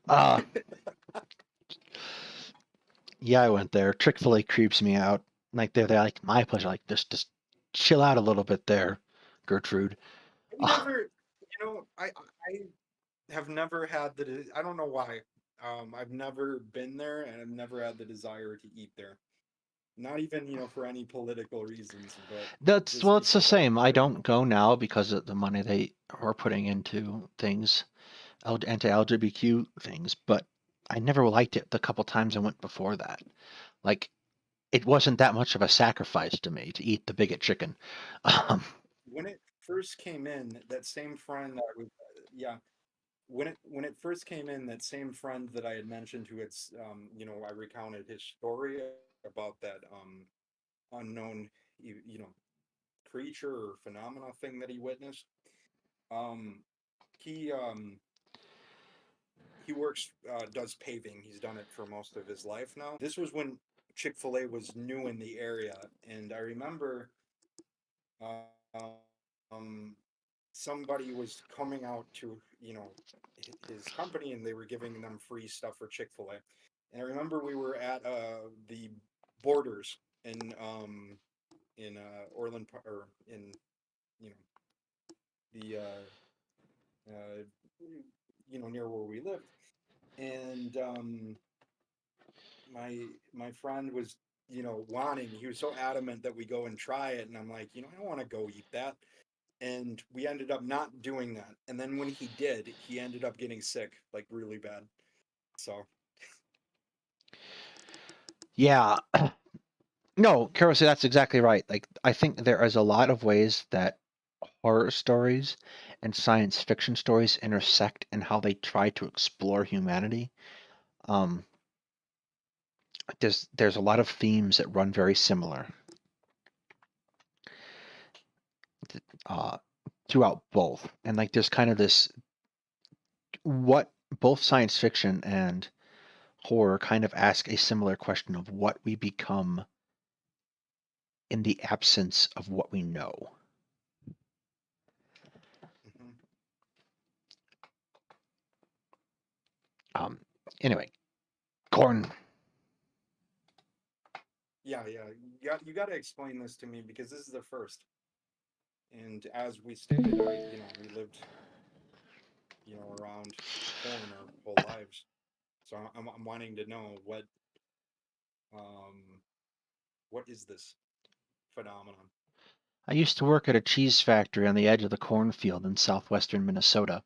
uh, yeah, I went there. Chick-fil-A creeps me out. Like they're like my pleasure. Like just chill out a little bit there, Gertrude. I never, I have never had I don't know why. I've never been there, and I've never had the desire to eat there. Not even, for any political reasons, but That's just well, it's the because I've same. I never. don't go now because of the money they are putting into things, anti-LGBTQ things. But I never liked it the couple times I went before that. Like it wasn't that much of a sacrifice to me to eat the bigot chicken. Um, When it first came in, that same friend that I was, yeah, when it first came in, that same friend that I had mentioned who had, I recounted his story about that unknown, creature or phenomena thing that he witnessed. Um, he works, does paving. He's done it for most of his life now. This was when Chick-fil-A was new in the area, and I remember um, somebody was coming out to his company, and they were giving them free stuff for Chick-fil-A. And I remember we were at the Borders in Orland or in you know the uh, near where we lived, and my friend was wanting, he was so adamant that we go and try it, and I'm like, I don't want to go eat that. And we ended up not doing that, and then when he did, he ended up getting sick, like really bad. So yeah, No, Carol, so that's exactly right. Like, I think there is a lot of ways that horror stories and science fiction stories intersect in how they try to explore humanity. Um, there's a lot of themes that run very similar uh, throughout both, and like there's kind of this what both science fiction and horror kind of ask a similar question of what we become in the absence of what we know. Hmm. Um, anyway, corn. Yeah, yeah. You got to explain this to me because this is the first. And as we stated, we lived, around corn our whole lives. So I'm wanting to know um, what is this phenomenon? I used to work at a cheese factory on the edge of the cornfield in southwestern Minnesota.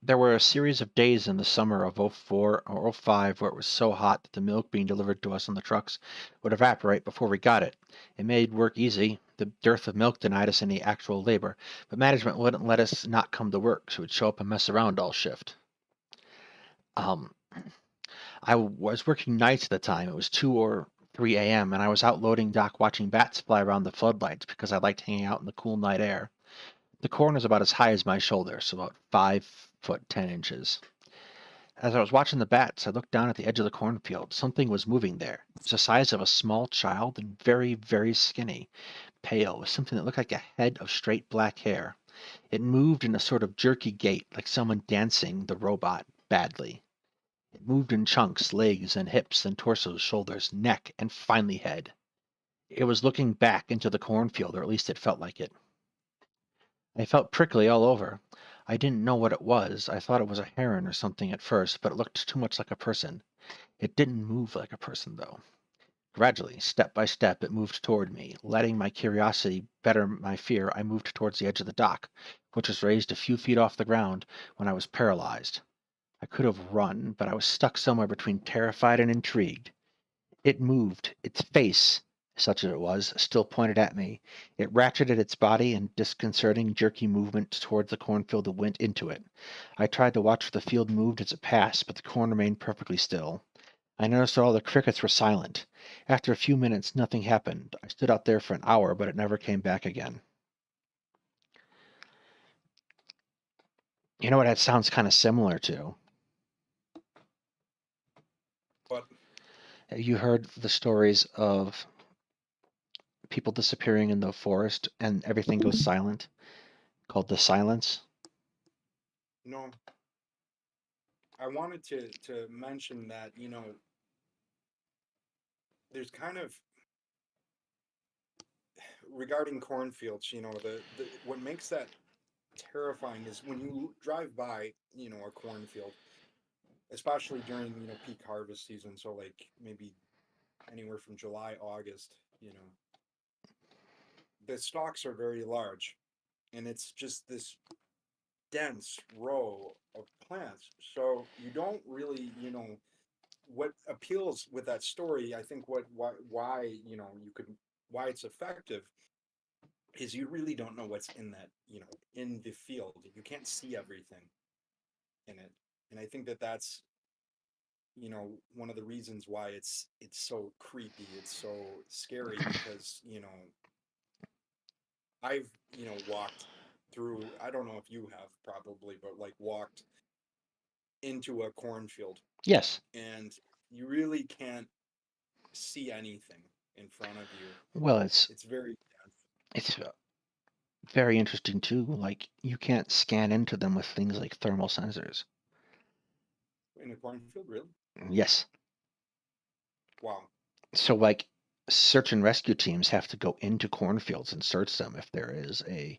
There were a series of days in the summer of '04 or '05 where it was so hot that the milk being delivered to us on the trucks would evaporate before we got it. It made work easy. The dearth of milk denied us any actual labor, but management wouldn't let us not come to work, so we'd show up and mess around all shift. Um, I was working nights at the time. It was 2 or 3 a.m., and I was out loading dock watching bats fly around the floodlights because I liked hanging out in the cool night air. The corn was about as high as my shoulder, so about 5 foot 10 inches. As I was watching the bats, I looked down at the edge of the cornfield. Something was moving there. It was the size of a small child and very, very skinny, pale, with something that looked like a head of straight black hair. It moved in a sort of jerky gait, like someone dancing the robot badly. It moved in chunks, legs and hips and torsos, shoulders, neck, and finally head. It was looking back into the cornfield, or at least it felt like it. I felt prickly all over. I didn't know what it was. I thought it was a heron or something at first, but it looked too much like a person. It didn't move like a person, though. Gradually, step by step, it moved toward me. Letting my curiosity better my fear, I moved towards the edge of the dock, which was raised a few feet off the ground when I was paralyzed. I could have run, but I was stuck somewhere between terrified and intrigued. It moved. Its face, such as it was, still pointed at me. It ratcheted its body in disconcerting, jerky movement towards the cornfield that went into it. I tried to watch where the field moved as it passed, but the corn remained perfectly still. I noticed that all the crickets were silent. After a few minutes, nothing happened. I stood out there for an hour, but it never came back again. You know what that sounds kind of similar to? But Have you heard the stories of people disappearing in the forest and everything goes silent, called the silence? no, I wanted to mention that there's kind of regarding cornfields. The what makes that terrifying is when you drive by a cornfield, especially during peak harvest season. So like maybe anywhere from July, August. The stalks are very large, and it's just this dense row of plants. So you don't really, what appeals with that story. I think why you could why it's effective is you really don't know what's in that in the field. You can't see everything in it, and I think that that's one of the reasons why it's so creepy, it's so scary because I've walked through, I don't know if you have probably, but like walked into a cornfield, Yes. and you really can't see anything in front of you. Well, it's It's very dense. it's very interesting too. Like you can't scan into them with things like thermal sensors. In a cornfield, really? Yes. Wow. So like search and rescue teams have to go into cornfields and search them if there is a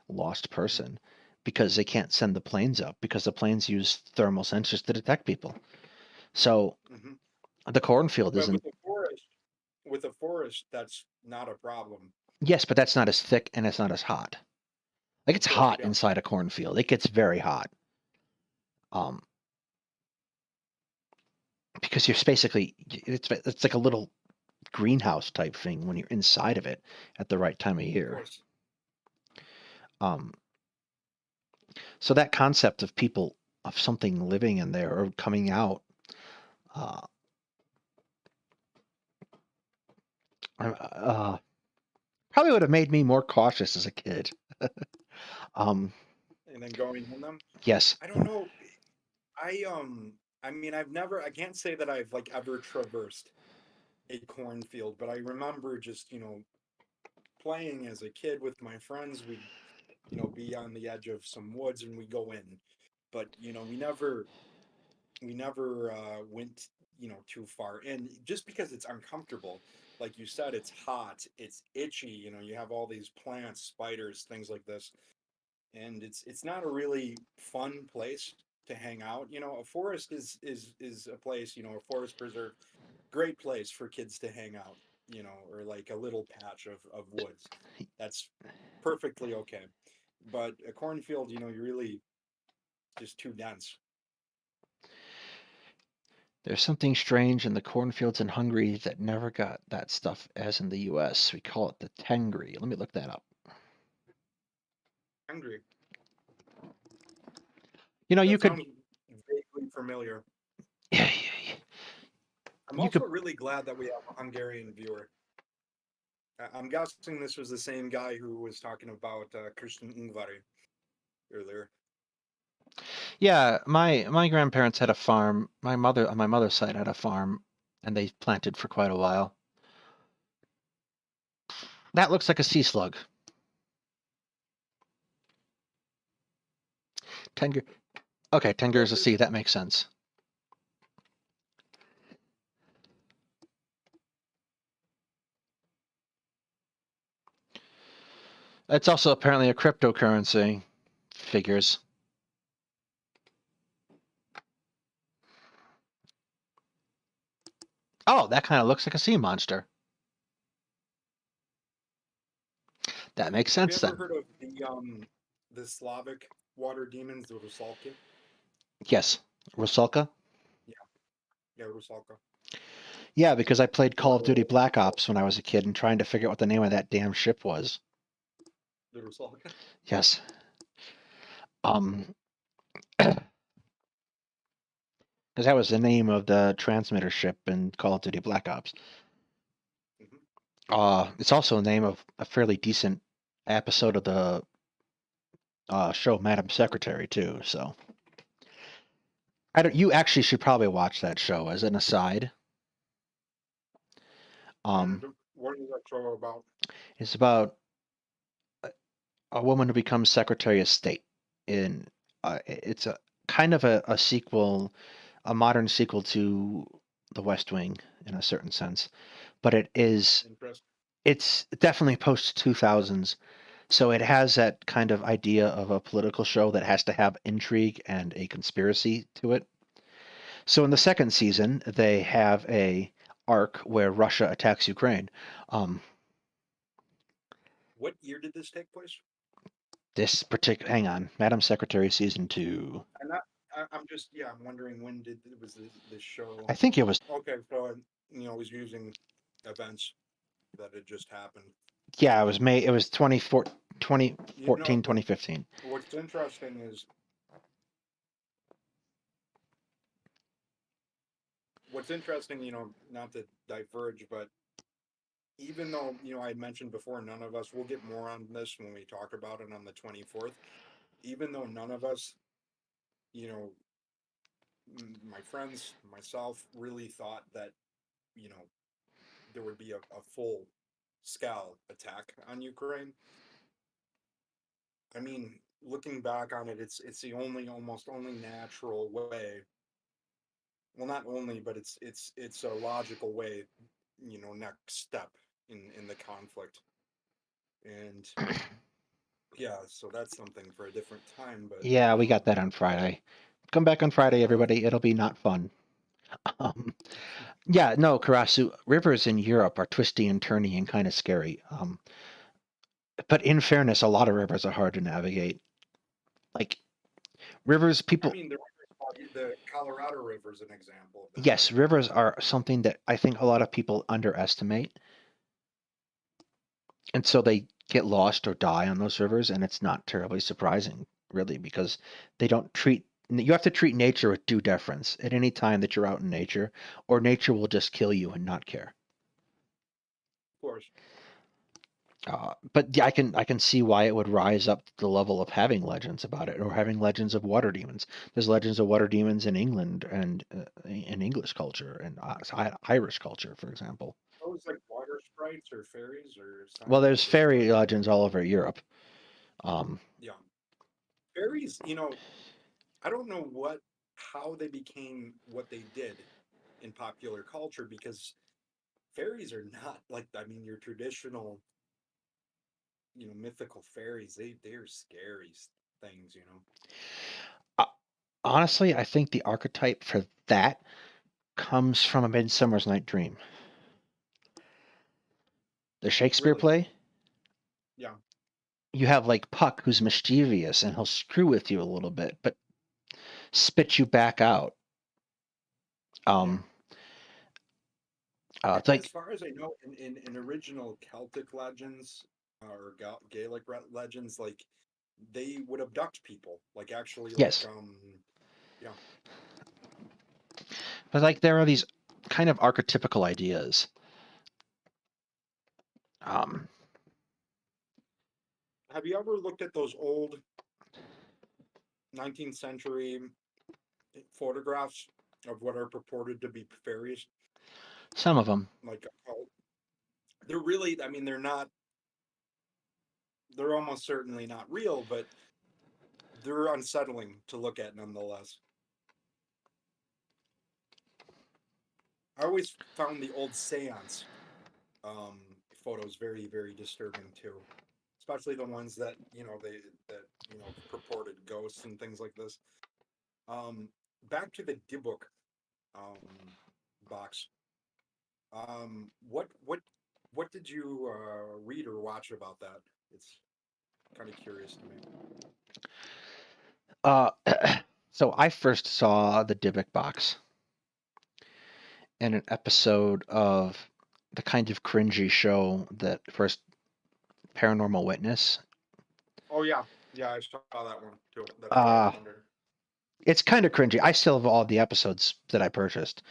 lost Hmm. person because they can't send the planes up because the planes use thermal sensors to detect people. So Hmm. the cornfield But isn't. with a forest, that's not a problem. Yes, but that's not as thick and it's not as hot. Like it's Sure, hot yeah. inside a cornfield. It gets very hot. Um, because you're basically it's like a little greenhouse type thing when you're inside of it at the right time of Of year. course. Um, so that concept of people of something living in there or coming out, uh, probably would have made me more cautious as a kid. um, And then going in them. yes. I don't know. I I mean, I can't say that I've like ever traversed a cornfield, but I remember just, playing as a kid with my friends. We'd, be on the edge of some woods and we go in. But, we never went, too far in just because it's uncomfortable. Like you said, it's hot, it's itchy, you have all these plants, spiders, things like this. And it's not a really fun place to hang out. A forest is a place, a forest preserve, great place for kids to hang out, or like a little patch of woods. That's perfectly okay. But a cornfield, you're really just too dense. There's something strange in the cornfields in Hungary that never got that stuff as in the US. We call it the tengri. Let me look that up. Hungry. You That could. sounds vaguely familiar. I'm You could. also really glad that we have a Hungarian viewer. I'm guessing this was the same guy who was talking about Christian Ingvari earlier. Yeah, my grandparents had a farm. My mother on my mother's side had a farm, and they planted for quite a while. That looks like a sea slug. Tenger. Okay, Tenger is a sea. That makes sense. It's also apparently a cryptocurrency. Figures. Oh, that kind of looks like a sea monster. That makes Have you sense ever then. heard of the Slavic water demons, the Rusalki? Yes. Rusalka? Yeah, yeah, Rusalka. Yeah, because I played Call of Duty Or Black Ops when I was a kid and trying to figure out what the name of that damn ship was. the Rusalka. Yes. Because that was the name of the transmitter ship in Call of Duty Black Ops. It's also the name of a fairly decent episode of the show Madam Secretary too. So you actually should probably watch that show as an aside. What is that show about? It's about a woman who becomes Secretary of State. It's a kind of a sequel, a modern sequel to The West Wing in a certain sense, but it's definitely post 2000s. So it has that kind of idea of a political show that has to have intrigue and a conspiracy to it. So in the second season, they have a arc where Russia attacks Ukraine. What year did this take place? This particular, hang on, Madam Secretary season 2. I'm just, I'm wondering when was this show? I think it was. Okay, so I was using events that had just happened. Yeah, it was May. It was 2014, 2015. What's interesting is not to diverge, but even though, I had mentioned before, none of us, we'll get more on this when we talk about it on the 24th, even though none of us, my friends, myself, really thought that, there would be a full scale attack on Ukraine. I mean, looking back on it, it's the almost only natural way. Well, not only, but it's a logical way, next step in the conflict. And yeah, so that's something for a different time. But Yeah, we got that on Friday. Come back on Friday, everybody. It'll be not fun. Yeah, no, Karasu, rivers in Europe are twisty and turny and kind of scary. But in fairness, a lot of rivers are hard to navigate. Like rivers, people. I mean, the Colorado River is an example of that, Yes, right? rivers are something that I think a lot of people underestimate, and so they get lost or die on those rivers, and it's not terribly surprising, really, because they don't treat. You have to treat nature with due deference at any time that you're out in nature, or nature will just kill you and not care. Of course. But yeah, I can see why it would rise up to the level of having legends about it, or having legends of water demons. There's legends of water demons in England and in English culture and Irish culture, for example. Oh, it's like water sprites or fairies or Well, there's something. There's fairy legends all over Europe. Um, yeah, fairies. I don't know how they became what they did in popular culture because fairies are not like, I mean, your traditional, mythical fairies. They're scary things. uh, Honestly, I think the archetype for that comes from A Midsummer's Night Dream, the Shakespeare Really? play. Yeah. You have like Puck, who's mischievous, and he'll screw with you a little bit, but spit you back out. Yeah. Um, it's As like far as I know, in original Celtic legends or Gaelic legends, like they would abduct people, like actually, like yes, yeah, but like there are these kind of archetypical ideas. Um, have you ever looked at those old 19th century photographs of what are purported to be fairies? some of them, Like, they're really, I mean, they're almost certainly not real, but they're unsettling to look at nonetheless. I always found the old seance um, photos very, very disturbing too, especially the ones that purported ghosts and things like this. Um, Back to the Dybbuk um, box. What did you read or watch about that? It's kind of curious to me. uh, so I first saw the Dybbuk box in an episode of the kind of cringy show that first Paranormal Witness. Oh yeah, yeah, I saw that one too. That's why I Uh, wondered. it's kind of cringy. I still have all the episodes that I purchased,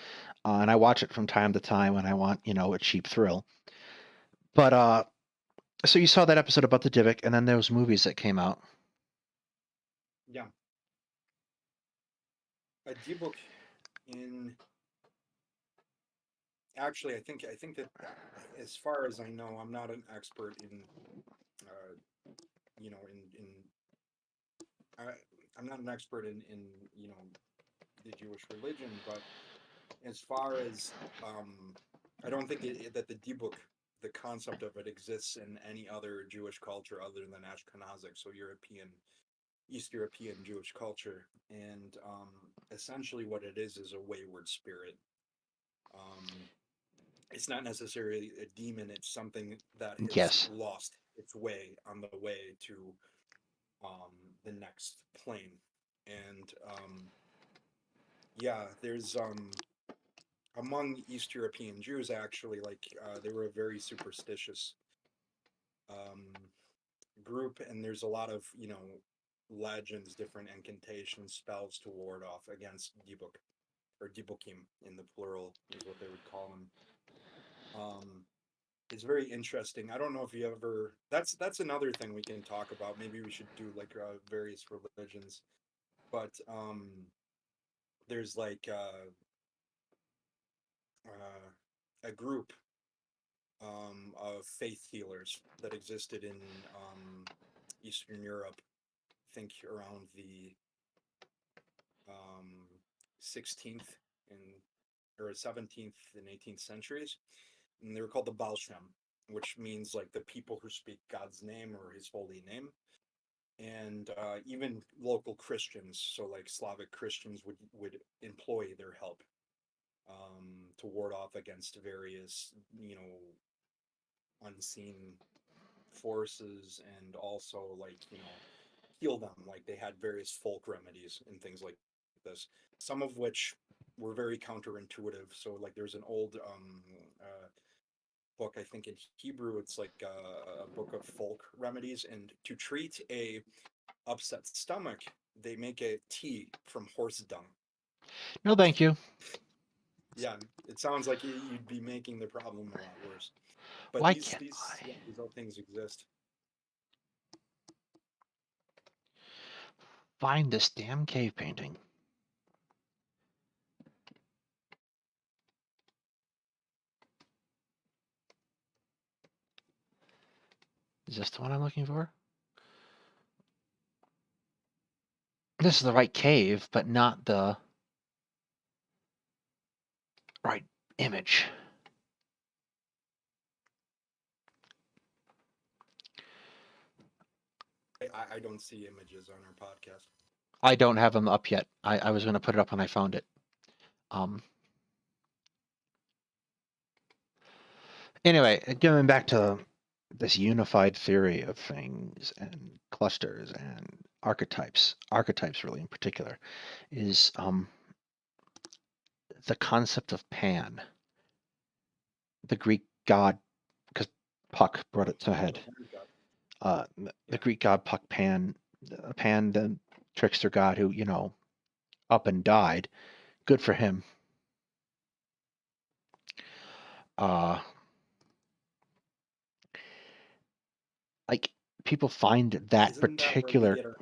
and I watch it from time to time when I want, a cheap thrill. But so you saw that episode about the Dybbuk, and then those movies that came out. Yeah, a Dybbuk in actually, I think that as far as I know, I'm not an expert in uh, in I, I'm not an expert in you know the Jewish religion, but as far as I don't think that the Dibuk, the concept of it exists in any other Jewish culture other than Ashkenazic, so East European Jewish culture, and essentially what it is a wayward spirit. Um, it's not necessarily a demon; it's something that has Yes, lost its way on the way to um, the next plane, and yeah, there's among East European Jews actually, like they were a very superstitious um, group, and there's a lot of legends, different incantations, spells to ward off against Dibuk or Dibukim in the plural is what they would call them. Um, it's very interesting. I don't know if you ever. That's another thing we can talk about. Maybe we should do like various religions, but there's like a group of faith healers that existed in Eastern Europe. I think around the um, 16th and or 17th and 18th centuries, and they were called the Balsham, which means like the people who speak God's name or His holy name. And even local Christians, so like Slavic Christians, would employ their help to ward off against various unseen forces, and also like heal them, like they had various folk remedies and things like that. this, some of which were very counterintuitive. So like there's an old book, I think in Hebrew it's like a book of folk remedies, and to treat a upset stomach they make a tea from horse dung. No, thank you. Yeah, it sounds like you'd be making the problem a lot worse. But Why these can't these I yeah, these all things exist. find this damn cave painting? Is this the one I'm looking for? This is the right cave, but not the right image. I don't see images on our podcast. I don't have them up yet. I was going to put it up when I found it. Anyway, going back to this unified theory of things and clusters and archetypes really in particular, is the concept of Pan, the Greek god, because Puck brought it to head. The Greek god Puck Pan, the trickster god who, up and died. Good for him. Like people find that Isn't particular that where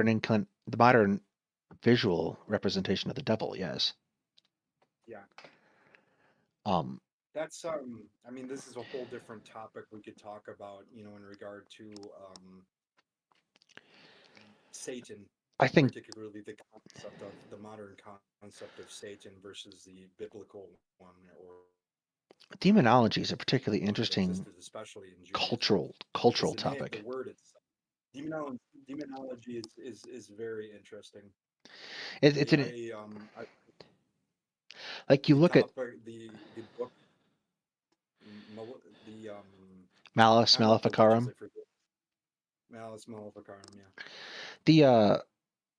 we get the modern visual representation of the devil, yes. Yeah. That's I mean, this is a whole different topic we could talk about, in regard to Satan, I think particularly the concept of the modern concept of Satan versus the biblical one, or demonology is a particularly one that interesting existed, especially in cultural because the name, topic. the word itself, demonology is very interesting. It's an like you the look at topic, the book, the Malus not the witches, Maleficarum. I forget. Malus Maleficarum, yeah.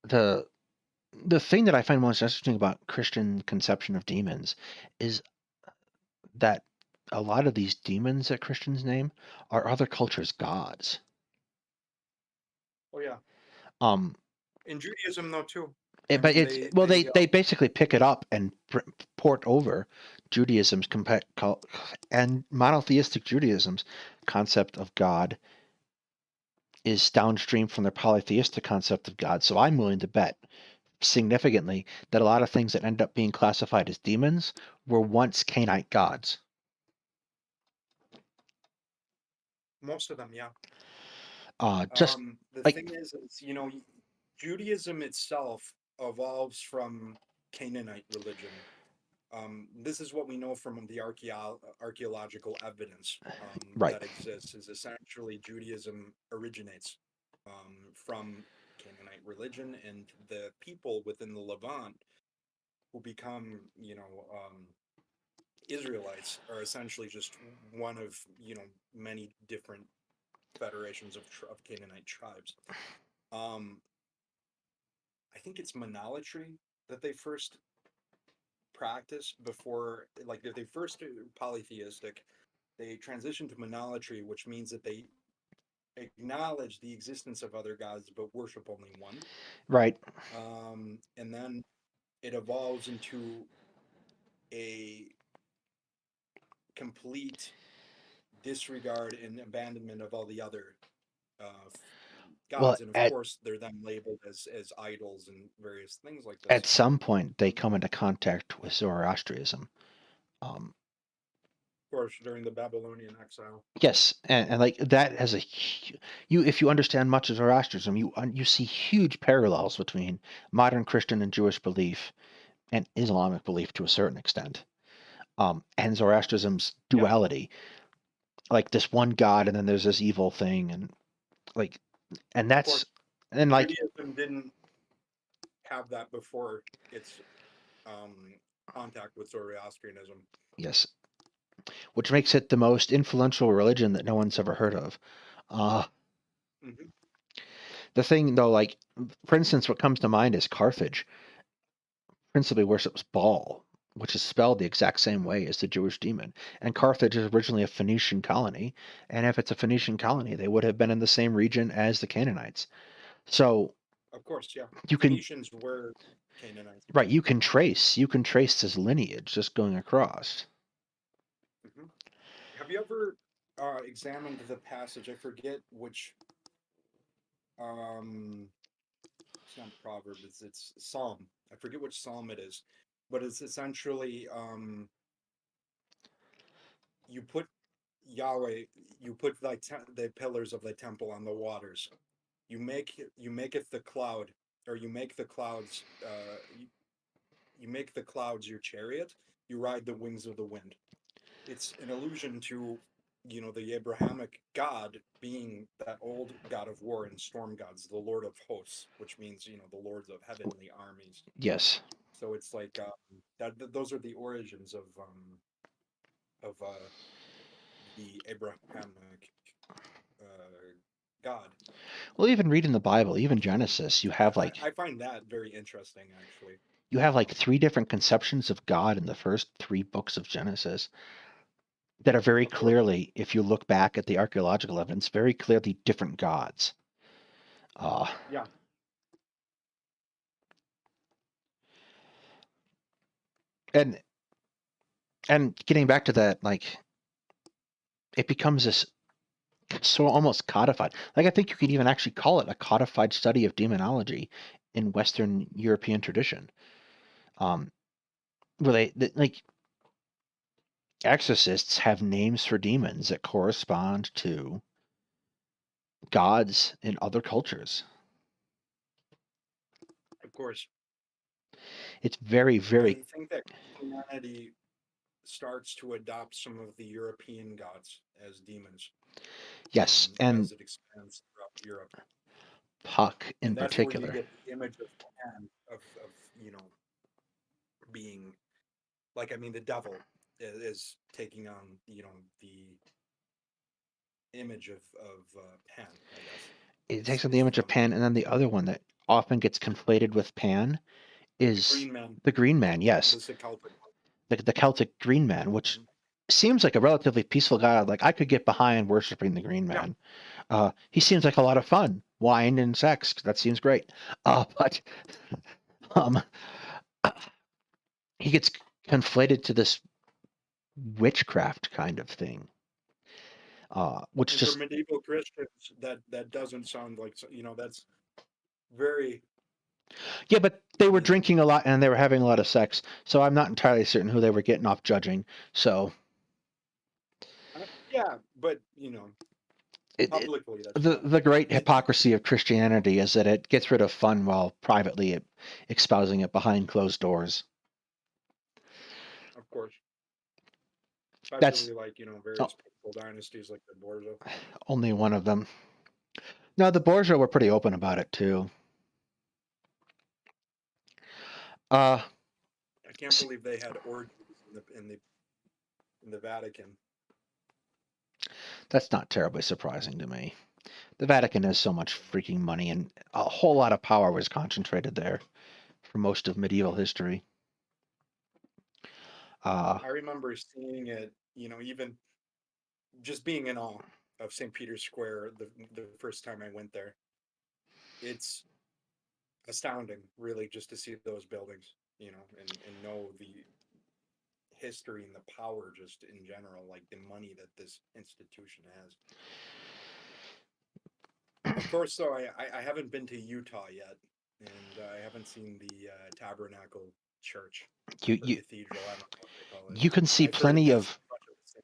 The thing that I find most interesting about Christian conception of demons is that a lot of these demons that Christians name are other cultures' gods. Oh yeah. In Judaism, though, too. But they basically pick it up and port over Judaism's and monotheistic Judaism's concept of God is downstream from their polytheistic concept of God. So I'm willing to bet significantly that a lot of things that end up being classified as demons were once Canaanite gods. Most of them, yeah. Just the like thing is, Judaism itself evolves from Canaanite religion. This is what we know from the archaeological evidence right. that exists. Is essentially Judaism originates from Canaanite religion, and the people within the Levant who become, Israelites are essentially just one of, many different federations of Canaanite tribes. I think it's monolatry that they first practice before, like they first polytheistic, they transition to monolatry, which means that they acknowledge the existence of other gods but worship only one. Right. And then it evolves into a complete disregard and abandonment of all the other gods, and of course they're then labeled as idols and various things like this. At some point they come into contact with Zoroastrianism. Of course, during the Babylonian exile. Yes, and like that has if you understand much of Zoroastrianism, you see huge parallels between modern Christian and Jewish belief and Islamic belief to a certain extent. And Zoroastrianism's duality, like this one God and then there's this evil thing, and that's and like Judaism didn't have that before its contact with Zoroastrianism. Yes, which makes it the most influential religion that no one's ever heard of. The thing though, like for instance, what comes to mind is Carthage principally worships Baal, which is spelled the exact same way as the Jewish demon. And Carthage is originally a Phoenician colony, and if it's a Phoenician colony, they would have been in the same region as the Canaanites. So Of course, yeah. you can Phoenicians were Canaanites. right, you can trace his lineage just going across. Hmm. Have you ever examined the passage? I forget which. It's not proverb. It's Psalm. I forget which Psalm it is, but it's essentially you put Yahweh, you put the pillars of the temple on the waters. You make it the cloud, or you make the clouds. You make the clouds your chariot. You ride the wings of the wind. It's an allusion to the Abrahamic God being that old god of war and storm gods, the Lord of hosts, which means the lords of heavenly armies. Yes. So it's like those are the origins of the Abrahamic God. Well, even reading the Bible, even So Genesis, I find that very interesting, actually. you have like three different conceptions of God in the first three books of Genesis that are very Of course. clearly, if you look back at the archaeological evidence, very clearly different gods. Uh, Yeah. and and getting back to that, like it becomes this so almost codified. Like I think you could even actually call it a codified study of demonology in Western European tradition. Um, where like exorcists have names for demons that correspond to gods in other cultures. Of course. It's very, very I think that humanity starts to adopt some of the European gods as demons yes, and as it expands throughout Europe. Puck in And that's where you particular. get the image of Pan of being like, I mean, the devil is taking on the image of Pan, I guess. It takes on the Is image of from Pan, and then the other one that often gets conflated with Pan the is Green Man, the Green Man. Yes, the Celtic the Celtic Green Man, which one. seems like a relatively peaceful guy. Like I could get behind worshiping the Green Yeah, Man. He seems like a lot of fun. Wine and sex. That seems great. But um, he gets conflated to this witchcraft kind of thing, which and for just medieval Christians, that doesn't sound like that's very yeah. But they were you know drinking a lot and they were having a lot of sex, so I'm not entirely certain who they were getting off judging. So yeah, but it, publicly that's the fine. the great It's hypocrisy of Christianity is that it gets rid of fun while privately espousing it behind closed doors. of course, That's especially like oh, various papal dynasties like the Borgia. only one of them. No, the Borgia were pretty open about it too. Uh, I can't s- believe they had orgies in the Vatican. that's not terribly surprising to me. The Vatican has so much freaking money, and a whole lot of power was concentrated there for most of medieval history. Uh, I remember seeing it, even just being in awe of St. Peter's Square the first time I went there. It's astounding, really, just to see those buildings, and know the history and the power just in general, like the money that this institution has. Of course, though, I haven't been to Utah yet, and I haven't seen the Tabernacle Church you or you Cathedral. I don't know what they call it. you can see I've heard plenty that's of much of the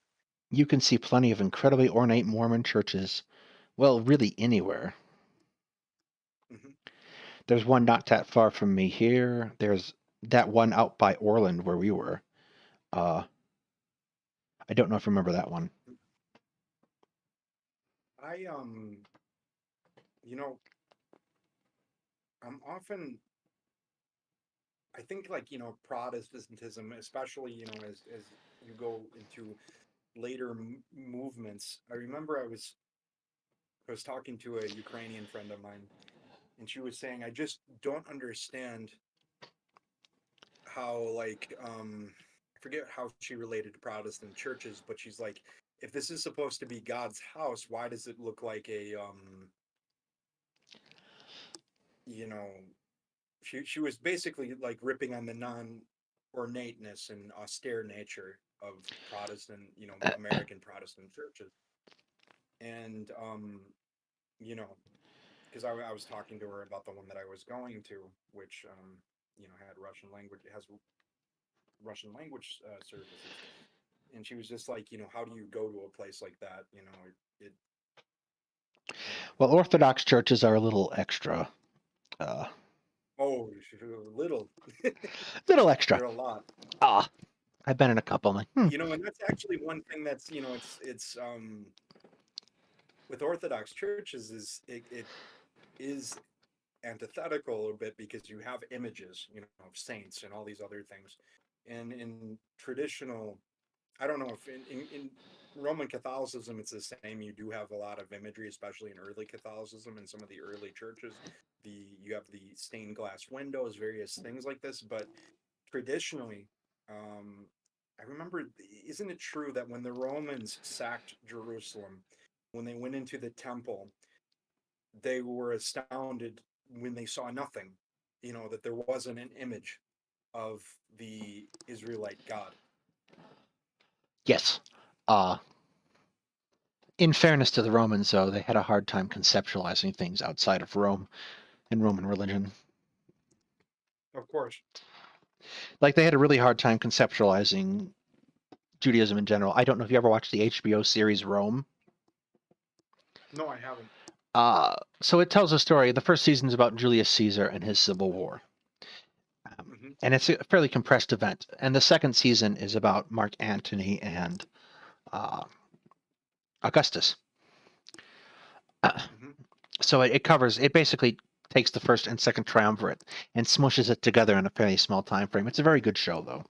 you can see plenty of incredibly ornate Mormon churches. Well, really anywhere. same. Hmm. There's one not that far from me here. There's that one out by Orland where we were. Uh, I don't know if you remember that one. I you know, I'm often I think like Protestantism, especially as you go into later movements. I remember I was talking to a Ukrainian friend of mine, and she was saying, I just don't understand how, like, I forget how she related to Protestant churches, but she's like, if this is supposed to be God's house, why does it look like a you know, she was basically like ripping on the non-ornateness and austere nature of Protestant, American Protestant churches. And because I was talking to her about the one that I was going to, which had Russian language, has Russian language services, and she was just like, how do you go to a place like that? Well, Orthodox churches are a little extra. Uh, Oh, little, little extra. they're a lot. Ah, I've been in a couple. I'm like, And that's actually one thing that's, it's with Orthodox churches it is antithetical a little bit because you have images, of saints and all these other things. And in traditional, I don't know if in Roman Catholicism it's the same. You do have a lot of imagery, especially in early Catholicism and some of the early churches. You have the stained glass windows, various things like this. But traditionally, um, I remember, isn't it true that when the Romans sacked Jerusalem, when they went into the temple, they were astounded when they saw nothing, that there wasn't an image of the Israelite God. yes. In fairness to the Romans, though, they had a hard time conceptualizing things outside of Rome and Roman religion. Of course. Like, they had a really hard time conceptualizing Judaism in general. I don't know if you ever watched the HBO series Rome. No, I haven't. So it tells a story. The first season is about Julius Caesar and his civil war. And it's a fairly compressed event. And the second season is about Mark Antony and Augustus. So it basically takes the first and second triumvirate and smushes it together in a fairly small time frame. It's a very good show, though.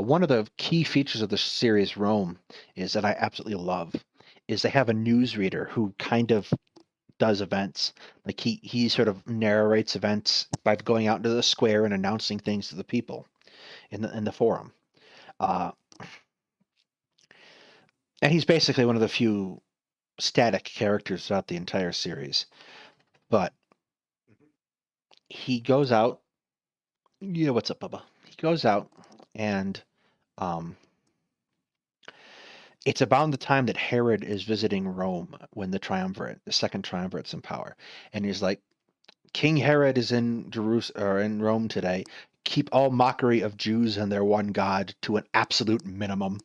One of the key features of the series Rome is that I absolutely love is they have a newsreader who kind of does events. Like he sort of narrates events by going out into the square and announcing things to the people in the forum. And he's basically one of the few static characters throughout the entire series. But he goes out. You know what's up, Bubba? He goes out and it's about the time that Herod is visiting Rome when the second triumvirate's in power. And he's like, King Herod is in Jerusalem or in Rome today. Keep all mockery of Jews and their one God to an absolute minimum.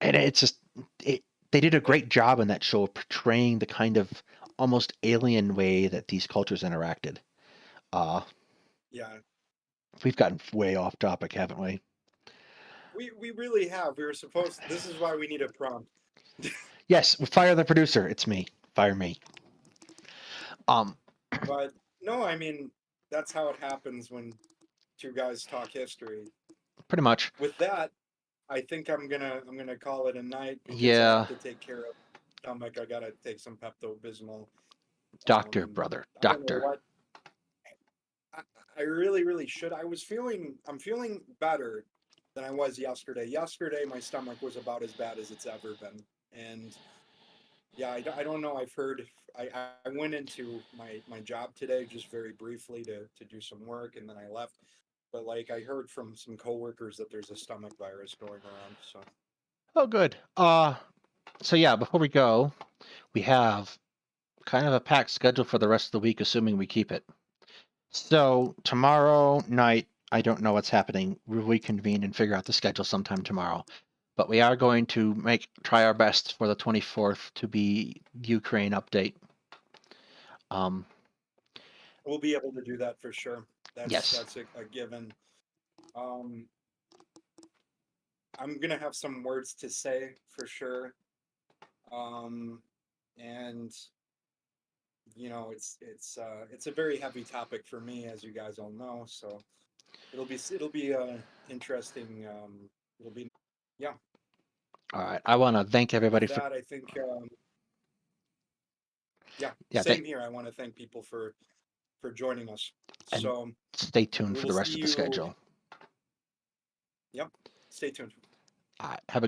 And it's just they did a great job in that show of portraying the kind of almost alien way that these cultures interacted. Yeah. We've gotten way off topic, haven't we? We really have. We were supposed. This is why we need a prompt. Yes, fire the producer. It's me. Fire me. But no, I mean, that's how it happens when two guys talk history. Pretty much. With that, I think I'm gonna call it a night because I Yeah. have to take care of stomach. I gotta take some Pepto Bismol. Doctor, brother. I don't know Doctor. what. I really, really should. I'm feeling better than I was yesterday. Yesterday, my stomach was about as bad as it's ever been. And yeah, I don't know. I've heard, I went into my job today just very briefly to do some work and then I left. But like I heard from some coworkers that there's a stomach virus going around. So, Oh, good. So yeah, before we go, we have kind of a packed schedule for the rest of the week, assuming we keep it. So tomorrow night, I don't know what's happening. We'll reconvene and figure out the schedule sometime tomorrow. But we are going to try our best for the 24th to be Ukraine update. we'll be able to do that for sure. Yes. That's a given. I'm gonna have some words to say for sure. And it's a very heavy topic for me, as you guys all know. So it'll be interesting. It'll be yeah. All right. I want to thank everybody With that, I think Yeah, Yeah, same here. I want to thank people for joining us. and So stay tuned we for will the see rest of the you. schedule. Yep. Stay tuned. Have a